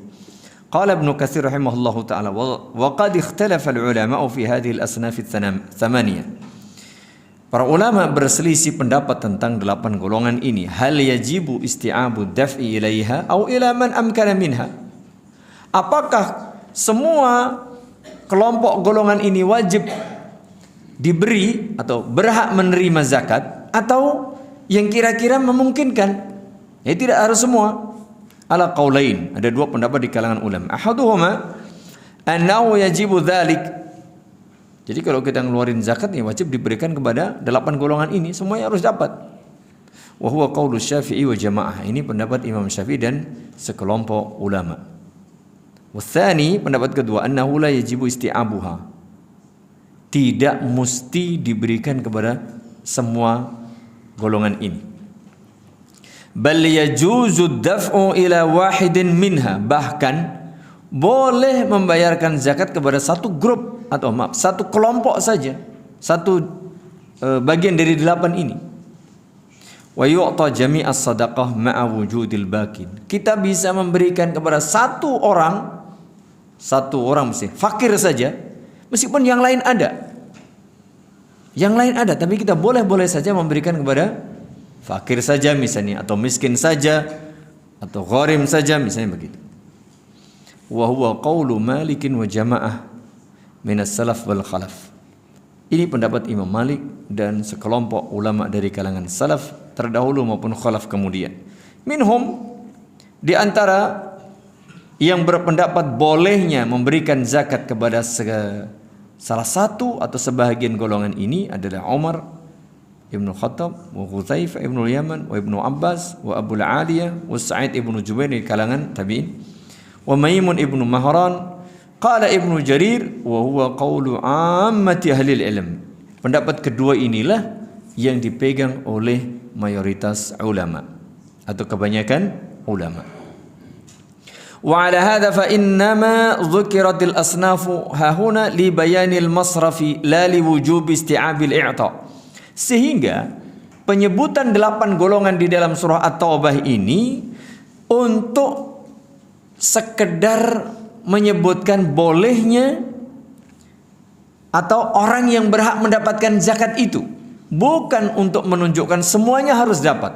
S1: Qala Ibnu Katsir rahimahullahu taala wa qad ikhtalafa al-ulama'u fi hadhihi al-asnaf ats-tsamaniyah. Para ulama berselisih pendapat tentang 8 golongan ini. Hal yajibu isti'abu daf'i ilaiha au ila man amkana minha? Apakah semua kelompok golongan ini wajib diberi atau berhak menerima zakat, atau yang kira-kira memungkinkan. Ya, tidak harus semua. Ala qaulain, ada dua pendapat di kalangan ulama. Ahaduhuma annahu yajibu dzalik. Jadi kalau kita ngeluarin zakat ya wajib diberikan kepada 8 golongan ini, semuanya harus dapat. Wa huwa qaulu Syafi'i wa jamaah. Ini pendapat Imam Syafi'i dan sekelompok ulama. Watsani, pendapat kedua, annahu la yajibu isti'abuha. Tidak mesti diberikan kepada semua golongan ini. Bal yajuzu daf'u ila wahidin minha. Bahkan boleh membayarkan zakat kepada satu grup atau satu kelompok saja, satu bagian dari 8 ini. Wa yu'ta jami'as sadaqah ma'a wujudil bakin. Kita bisa memberikan kepada satu orang mesti fakir saja, meskipun yang lain ada. Yang lain ada, tapi kita boleh saja memberikan kepada fakir saja misalnya, atau miskin saja, atau gharim saja misalnya begitu. Wa huwa qaulu Malikin wa jamaah minas salaf wal khalaf. Ini pendapat Imam Malik dan sekelompok ulama dari kalangan salaf terdahulu maupun khalaf kemudian. Minhum, di antara yang berpendapat bolehnya memberikan zakat kepada salah satu atau sebahagian golongan ini adalah Umar Ibnu Khattab, wa Hudzaifah Ibnu Yaman, wa Ibnu Abbas, wa Abu Aliyah, wa Sa'id Ibnu Jubair dari kalangan tabi'in, wa Maimun Ibnu Mahran. Qala Ibnu Jarir wa huwa qaulu ammati ahli ilm. Pendapat kedua inilah yang dipegang oleh mayoritas ulama atau kebanyakan ulama. Wa ala hadha fa innama dzukiratil asnafu hahuna li bayanil masrafi la li wujubi isti'abil i'ta. Sehingga penyebutan 8 golongan di dalam surah At-Taubah ini untuk sekedar menyebutkan bolehnya atau orang yang berhak mendapatkan zakat itu, bukan untuk menunjukkan semuanya harus dapat.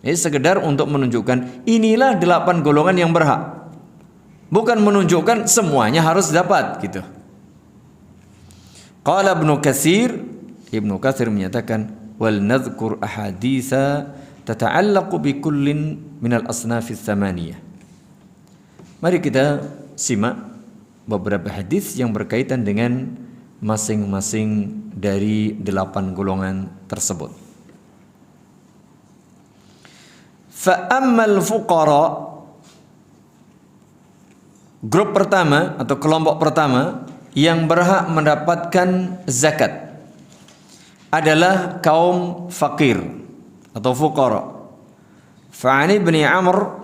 S1: Ini sekedar untuk menunjukkan inilah 8 golongan yang berhak, bukan menunjukkan semuanya harus dapat gitu. Qala Ibnu Katsir menyatakan wal nadhkur ahaditsa tata'allaqu bi kullin minal asnafis tsamaniyah. Mari kita simak beberapa hadis yang berkaitan dengan masing-masing dari 8 golongan tersebut. Fa ammal fuqara, grup pertama atau kelompok pertama yang berhak mendapatkan zakat adalah kaum fakir atau fuqara. Fa'ani bin Amr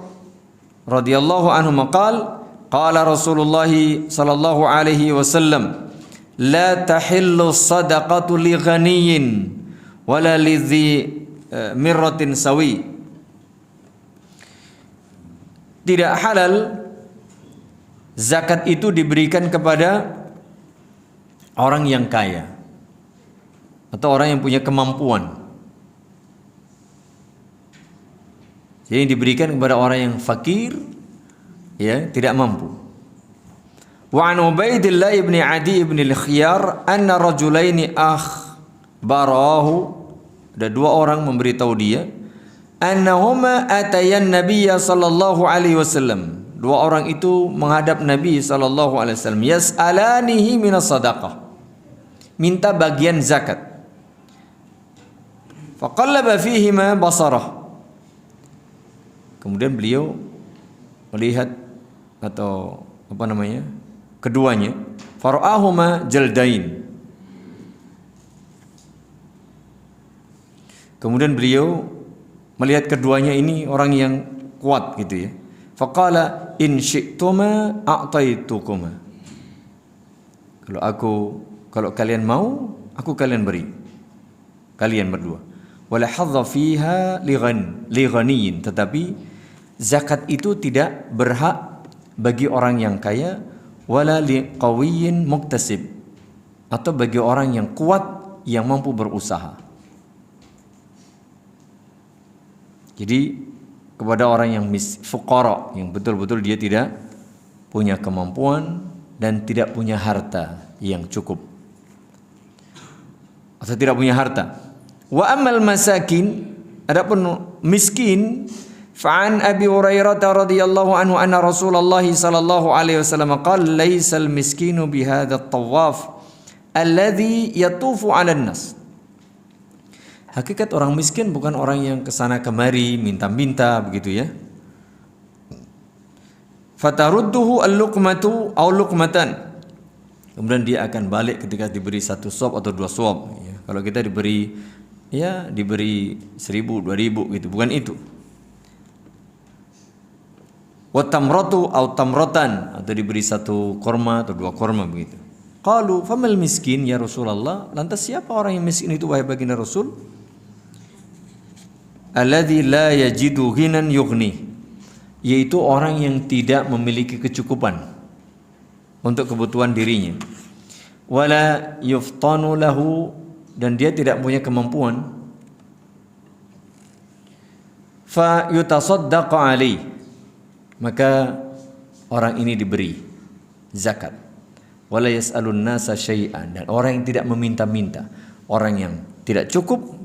S1: radhiyallahu anhu maqal qala Rasulullah sallallahu alaihi wasallam la tahillu sadaqatu li ghaniyyin wala lidhi mirratin sawi. Tidak halal zakat itu diberikan kepada orang yang kaya atau orang yang punya kemampuan. Jadi diberikan kepada orang yang fakir, ya, tidak mampu. Wa an Ubaidillah ibn Adi ibn al-Khiyar anna rajulaini akhbarahu, ada 2 orang memberitahu dia, annahuma atayan Nabiyya sallallahu alaihi wasallam. 2 orang itu menghadap Nabi sallallahu alaihi wasallam, yas'alanihi minas sadaqah, minta bagian zakat. Faqallaba fihima basarah. Kemudian beliau melihat atau keduanya, fara'ahuma jaldain. Kemudian beliau melihat keduanya ini orang yang kuat gitu ya. Faqala in syi'tuma a'taitukuma. Kalau kalian mau, aku kalian beri. Kalian berdua. Wala hadza fiha li ghaniyin, tetapi zakat itu tidak berhak bagi orang yang kaya, wala li qawiyyin muktasib, atau bagi orang yang kuat yang mampu berusaha. Jadi kepada orang yang fuqara, yang betul-betul dia tidak punya kemampuan dan tidak punya harta yang cukup. atau tidak punya harta. Wa ammal masakin, adapun miskin, fa'an Abi Hurairah radhiyallahu anhu anna Rasulullah sallallahu alaihi wasallam qala laysal miskinu bihadha at-tawaf alladhi yatufu 'alan nas. Hakikat orang miskin bukan orang yang kesana kemari minta-minta begitu ya. Fatarudduhu al-luqmatu aw luqmatan. Kemudian dia akan balik ketika diberi 1 suap atau 2 suap. Ya, kalau kita diberi 1.000, 2.000 gitu, bukan itu. Wa tamratu aw tamratan, atau diberi 1 korma atau 2 korma begitu. Qalu famal miskin ya Rasulullah, lantas siapa orang yang miskin itu wahai baginda Rasul? Alladzi la yajidu ghinan yughni, yaitu orang yang tidak memiliki kecukupan untuk kebutuhan dirinya. Wala yuftanu lahu, dan dia tidak punya kemampuan. Fa yutasaddaqu alaihi, maka orang ini diberi zakat. Wala yas'alun nasa syai'an, dan orang yang tidak meminta-minta, orang yang tidak cukup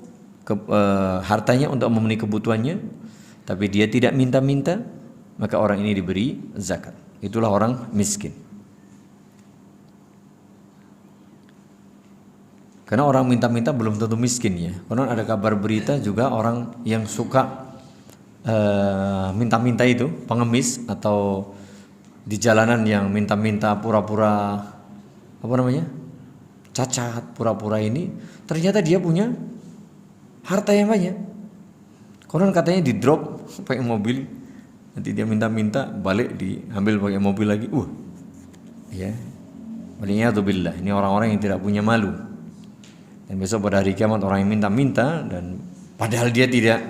S1: hartanya untuk memenuhi kebutuhannya, tapi dia tidak minta-minta, maka orang ini diberi zakat. Itulah orang miskin. Karena orang minta-minta belum tentu miskin ya. Karena ada kabar berita juga orang yang suka minta-minta itu, pengemis atau di jalanan yang minta-minta pura-pura cacat, pura-pura ini, ternyata dia punya harta yang banyak. Konon katanya di drop pakai mobil, nanti dia minta-minta balik diambil pakai mobil lagi. Ya. Waliyadzubillah, ini orang-orang yang tidak punya malu. Dan besok pada hari kiamat orang yang minta-minta, dan padahal dia tidak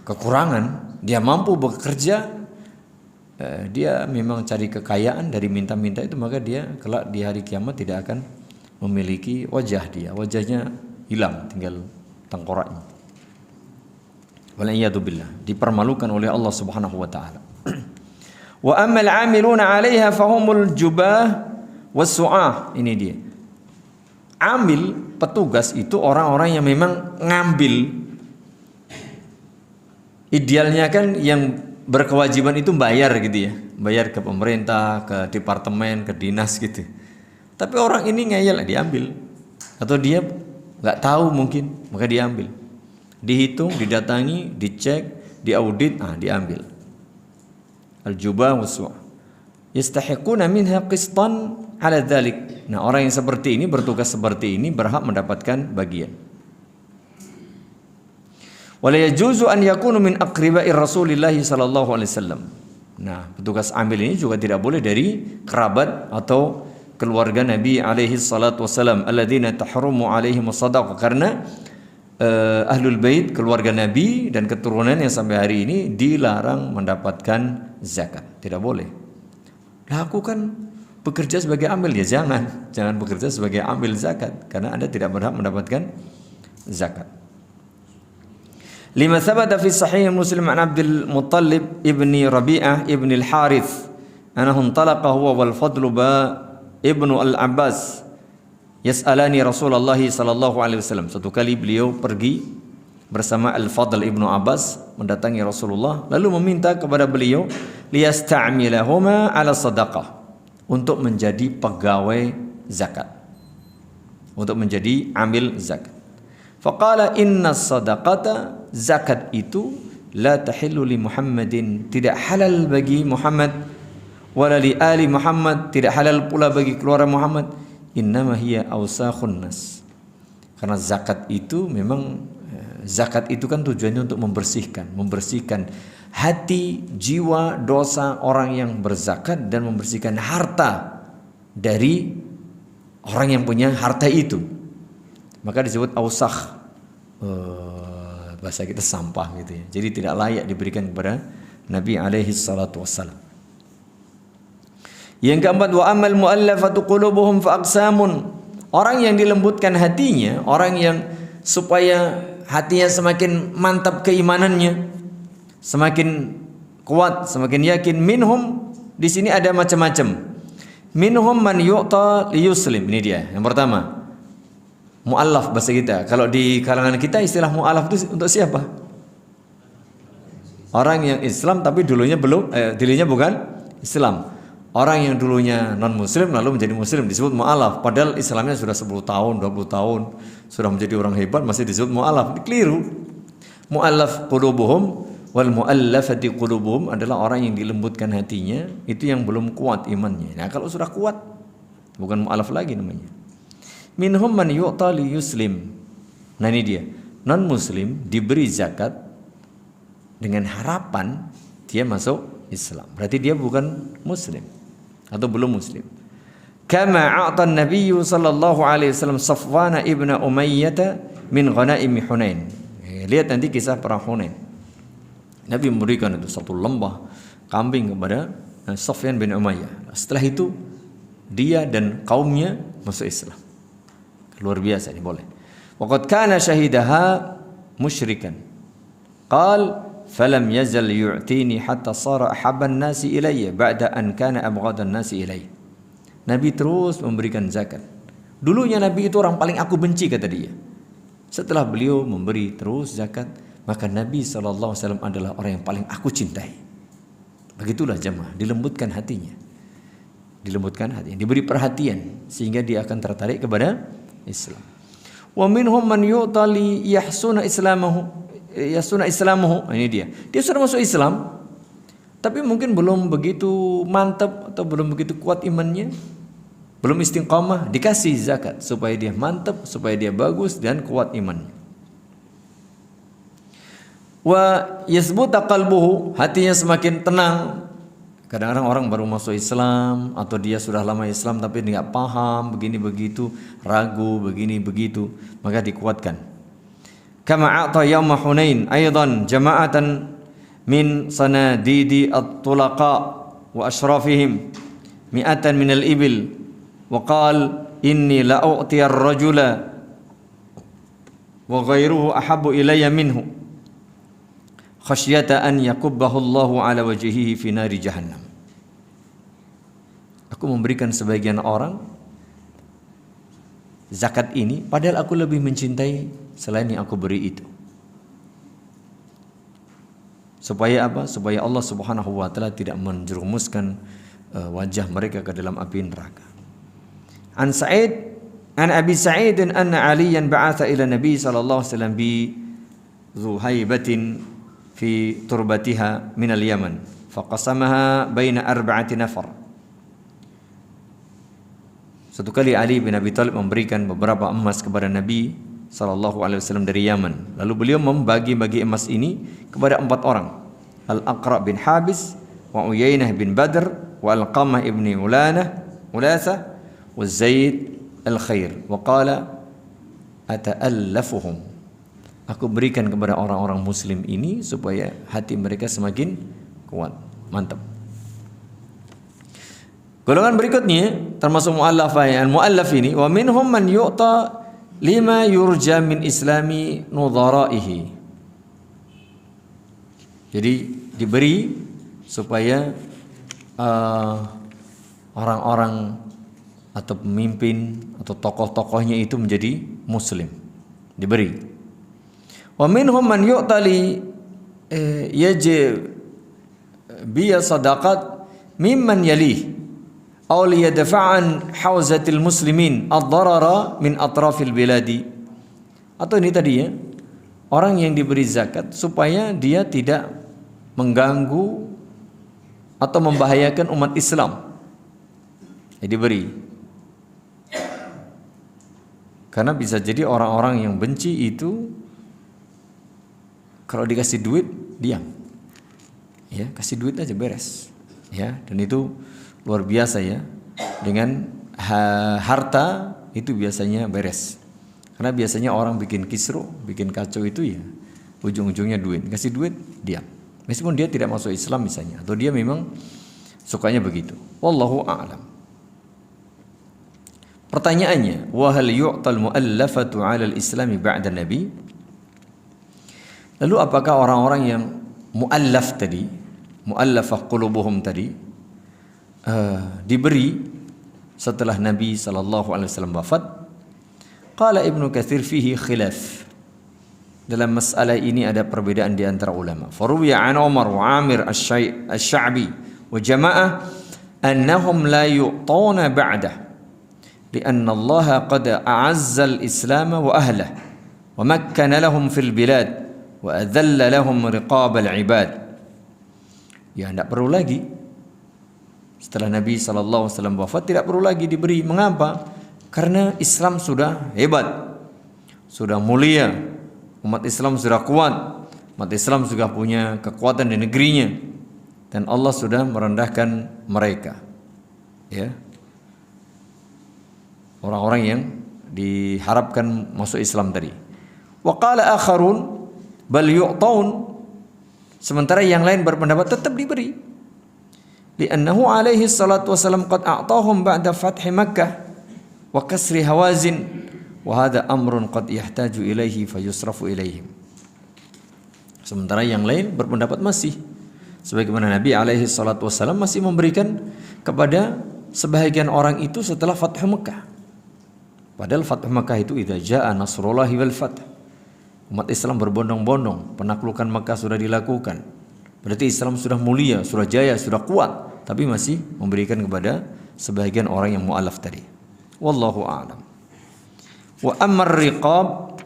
S1: kekurangan, dia mampu bekerja, dia memang cari kekayaan dari minta-minta itu, maka dia kelak di hari kiamat tidak akan memiliki wajah dia. Wajahnya hilang, tinggal tengkoraknya. Waliyadzubillah, dipermalukan oleh Allah Subhanahu wa taala. Wa ammal 'amiluna 'alaiha fahumul jubah was-su'ah. Ini dia. Amil, petugas itu orang-orang yang memang ngambil. Idealnya kan yang berkewajiban itu bayar gitu ya, bayar ke pemerintah, ke departemen, ke dinas gitu. Tapi orang ini ngeyel, diambil. Atau dia nggak tahu mungkin, maka diambil. Dihitung, didatangi, dicek, diaudit, diambil. Al-jubah was-su'ah. Yastahiquna minha qistan ala dzalik. Nah, orang yang seperti ini, bertugas seperti ini, berhak mendapatkan bagian. Wala yajuzu an yakunu min aqriba'i Rasulillah sallallahu alaihi wasallam. Nah, petugas ambil ini juga tidak boleh dari kerabat atau keluarga Nabi alaihi salatu wasallam, alladzina tahrumu alaihim shadaqah, karena ahlul bait, keluarga Nabi dan keturunannya sampai hari ini dilarang mendapatkan zakat. Tidak boleh. Lah aku kan bekerja sebagai amil, ya jangan bekerja sebagai amil zakat, karena Anda tidak berhak mendapatkan zakat. Lima thabata fi sahih Muslim an Abdul Muttalib ibni Rabi'ah ibni al-Harith anahum talaqa huwa wal Fadl ibnu al-Abbas yas'alani Rasulullah sallallahu alaihi wasallam. Satu kali beliau pergi bersama Al-Fadl ibnu Abbas mendatangi Rasulullah, lalu meminta kepada beliau liyasta'milahuma ala sadaqah, untuk menjadi pegawai zakat, untuk menjadi amil zakat. Faqala inna sadaqata, zakat itu la tahillu li Muhammadin, tidak halal bagi Muhammad, wala li ali Muhammad, tidak halal pula bagi keluarga Muhammad. Innama hiya awsakhun nas, karena zakat itu memang, zakat itu kan tujuannya untuk membersihkan hati, jiwa, dosa orang yang berzakat, dan membersihkan harta dari orang yang punya harta itu. Maka disebut ausakh, bahasa kita sampah gitu ya. Jadi tidak layak diberikan kepada Nabi alaihi salatu wassalam. Yang keempat, wa amal muallafatu qulubuhum fa aqsamun, orang yang dilembutkan hatinya, orang yang supaya hatinya semakin mantap keimanannya, semakin kuat, semakin yakin. Minhum, di sini ada macam-macam. Minhum man yu'ta liyuslim, ini dia. Yang pertama, Mu'allaf bahasa kita. Kalau di kalangan kita istilah mu'allaf itu untuk siapa? Orang yang Islam tapi dulunya bukan Islam. Orang yang dulunya non-muslim lalu menjadi muslim disebut mu'allaf. Padahal Islamnya sudah 10 tahun, 20 tahun, sudah menjadi orang hebat masih disebut mu'allaf. Keliru. Mu'allaf qulubuhum wal mu'allafati qulubuhum adalah orang yang dilembutkan hatinya, itu yang belum kuat imannya. Nah, kalau sudah kuat bukan mu'allaf lagi namanya. Minhum man yu'ta li yuslim. Nah, ini dia. Non-muslim diberi zakat dengan harapan dia masuk Islam. Berarti dia bukan muslim atau belum muslim. Kama a'ta an-nabiy sallallahu alaihi wasallam Safwan ibn Umayyah min ghanaim Hunain. Lihat nanti kisah perang Hunain. Nabi memberikan itu satu lembah kambing kepada Safwan bin Umayyah. Setelah itu dia dan kaumnya masuk Islam. Luar biasa ini boleh. Waqad kana syahidaha musyrikan. Qal falam yazal yu'tini hatta sara ahabban nasi ilayya ba'da an kana abghadan nasi ilayya. Nabi terus memberikan zakat. Dulunya Nabi itu orang paling aku benci kata dia. Setelah beliau memberi terus zakat, maka Nabi SAW adalah orang yang paling aku cintai. Begitulah jemaah, dilembutkan hatinya. Dilembutkan hatinya, diberi perhatian sehingga dia akan tertarik kepada Islam. Wa minhum man yu'ta li yahsuna islamahu. Ini dia. Dia sudah masuk Islam, tapi mungkin belum begitu mantap atau belum begitu kuat imannya, belum istiqamah, dikasih zakat supaya dia mantap, supaya dia bagus dan kuat imannya. Wa yasbuta qalbuhu, hatinya semakin tenang. Kadang-kadang orang baru masuk Islam atau dia sudah lama Islam tapi tidak paham begini begitu, ragu begini begitu, maka dikuatkan. Kama a'ta yauma Hunain aidan jama'atan min sanadidi at-tulaqa wa ashrafihim mi'atan min al-ibil wa qala inni la u'ti ar-rajula wa ghayruhu ahabbu ilayya minhu khasyata an yakubbahu Allahu ala wajhihi fi nari jahannam. Aku memberikan sebagian orang zakat ini padahal aku lebih mencintai selain yang aku beri itu. Supaya apa? Supaya Allah Subhanahu wa taala tidak menjerumuskan wajah mereka ke dalam api neraka. An Abi Sa'id anna Aliyan ba'atha ila Nabi sallallahu alaihi wasallam bi Zuhaibatin fi turbatiha min al-Yaman faqasamaha baina 4 nafar. Satu kali Ali bin Abi Thalib memberikan beberapa emas kepada Nabi sallallahu alaihi wasallam dari Yaman. Lalu beliau membagi-bagi emas ini kepada 4 orang. Al-Aqra bin Habis wa Uyainah bin Badr wa Al-Qamah ibn Ulatha wa Zaid al-Khair wa qala ata'allafuhum. Aku berikan kepada orang-orang muslim ini supaya hati mereka semakin kuat, mantap. Golongan berikutnya termasuk mu'allaf ini, wa minhum man yu'ta lima yurja min islami nudharaihi. Jadi diberi supaya orang-orang atau pemimpin atau tokoh-tokohnya itu menjadi muslim. Diberi. Wa minhum man yu'ta li yajib bi sadaqat mimman yalih aw li yadfa'an hauzatil muslimin ad-darara min atrafil biladi. Atau ini tadi ya, orang yang diberi zakat supaya dia tidak mengganggu atau membahayakan umat Islam. Diberi. Karena bisa jadi orang-orang yang benci itu kalau dikasih duit diam, ya kasih duit aja beres, ya. Dan itu luar biasa ya, dengan harta itu biasanya beres. Karena biasanya orang bikin kisru, bikin kacau itu ya ujung-ujungnya duit, kasih duit diam. Meskipun dia tidak masuk Islam misalnya, atau dia memang sukanya begitu. Wallahu a'lam. Pertanyaannya, wa hal yu'tal mu'allafatu 'ala al-islami ba'da nabi? Lalu apakah orang-orang yang mu'allaf tadi, mu'allafah qulubuhum tadi, diberi setelah Nabi SAW wafat? Qala Ibnu Katsir fihi khilaf. Dalam masalah ini ada perbedaan di antara ulama. Faruwiya an Umar wa Amir asy-Sya'bi wa jamaah annahum la yu'tuna ba'dah. لأن الله قد أعز الإسلام وأهله ومكن لهم في البلاد وأذل لهم رقاب العباد. Ya, tidak perlu lagi. Setelah Nabi SAW wafat tidak perlu lagi diberi. Mengapa? Karena Islam sudah hebat, sudah mulia, umat Islam sudah kuat, umat Islam sudah punya kekuatan di negerinya, dan Allah sudah merendahkan mereka. Ya, orang-orang yang diharapkan masuk Islam tadi. Wa qala akharun bal yu'taun. Sementara yang lain berpendapat tetap diberi. Li'annahu alaihi salatu wasallam qad a'tahum ba'da fathi Makkah wa kasri Hawazin wa hadha amrun qad yahtaju ilaihi fayusrafu ilaihim. Sementara yang lain berpendapat masih sebagaimana Nabi alaihi salatu wasallam masih memberikan kepada sebahagian orang itu setelah Fathu Makkah. Padahal Fathu Makkah itu idza jaa nasrullahi wal fath. Umat Islam berbondong-bondong, penaklukan Makkah sudah dilakukan. Berarti Islam sudah mulia, sudah jaya, sudah kuat, tapi masih memberikan kepada sebagian orang yang mu'alaf tadi. Wallahu a'lam. Wa ammar riqab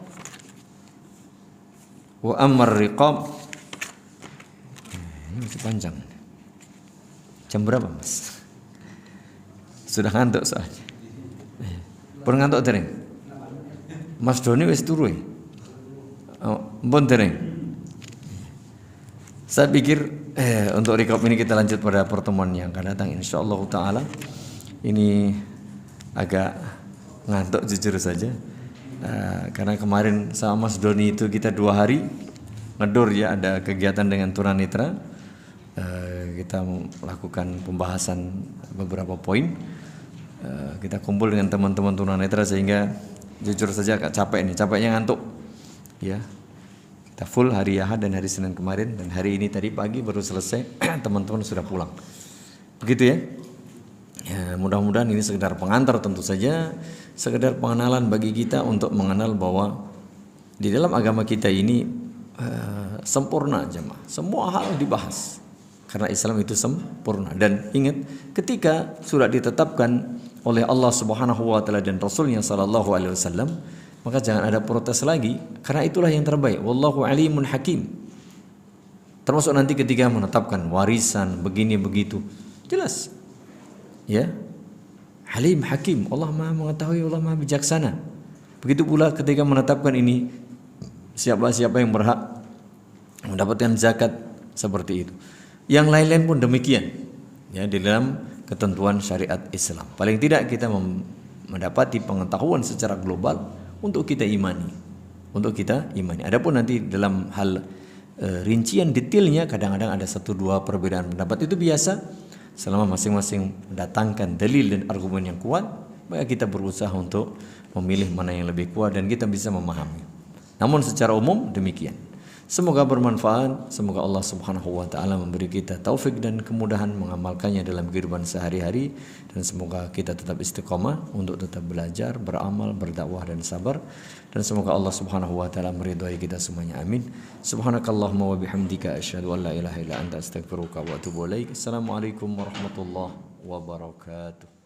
S1: ini masih panjang. Jam berapa, Mas? Sudah ngantuk soalnya. Pun ngantuk dereng. Mas Doni wis turu ya? Oh, pun dereng. Saya pikir untuk recap ini kita lanjut pada pertemuan yang akan datang insyaallah taala. Ini agak ngantuk jujur saja. Karena kemarin sama Mas Doni itu kita 2 hari ngedur ya, ada kegiatan dengan tunanetra. Kita melakukan pembahasan beberapa poin. Kita kumpul dengan teman-teman tunanetra sehingga jujur saja agak capek nih, capeknya ngantuk ya. Kita full hari Ahad dan hari Senin kemarin, dan hari ini tadi pagi baru selesai. Teman-teman sudah pulang begitu ya. Ya, mudah-mudahan ini sekedar pengantar, tentu saja sekedar pengenalan bagi kita untuk mengenal bahwa di dalam agama kita ini sempurna jemaah, semua hal dibahas karena Islam itu sempurna. Dan ingat, ketika sudah ditetapkan oleh Allah Subhanahu wa taala dan Rasulnya sallallahu alaihi wasallam, maka jangan ada protes lagi, karena itulah yang terbaik. Wallahu alimun hakim. Termasuk nanti ketika menetapkan warisan begini begitu, jelas. Ya. Halim hakim, Allah Maha mengetahui, Allah Maha bijaksana. Begitu pula ketika menetapkan ini siapa yang berhak mendapatkan zakat, seperti itu. Yang lain-lain pun demikian. Ya, di dalam ketentuan syariat Islam. Paling tidak kita mendapati pengetahuan secara global untuk kita imani. Adapun nanti dalam hal rincian detailnya kadang-kadang ada 1-2 perbedaan pendapat, itu biasa. Selama masing-masing mendatangkan dalil dan argumen yang kuat, maka kita berusaha untuk memilih mana yang lebih kuat dan kita bisa memahami. Namun secara umum demikian. Semoga bermanfaat, semoga Allah Subhanahu wa taala memberi kita taufik dan kemudahan mengamalkannya dalam kehidupan sehari-hari, dan semoga kita tetap istiqomah untuk tetap belajar, beramal, berdakwah dan sabar, dan semoga Allah Subhanahu wa taala meridhai kita semuanya. Amin. Subhanakallahumma wa bihamdika asyhadu an la ilaha illa anta astaghfiruka wa atubu ilaik. Assalamualaikum warahmatullahi wabarakatuh.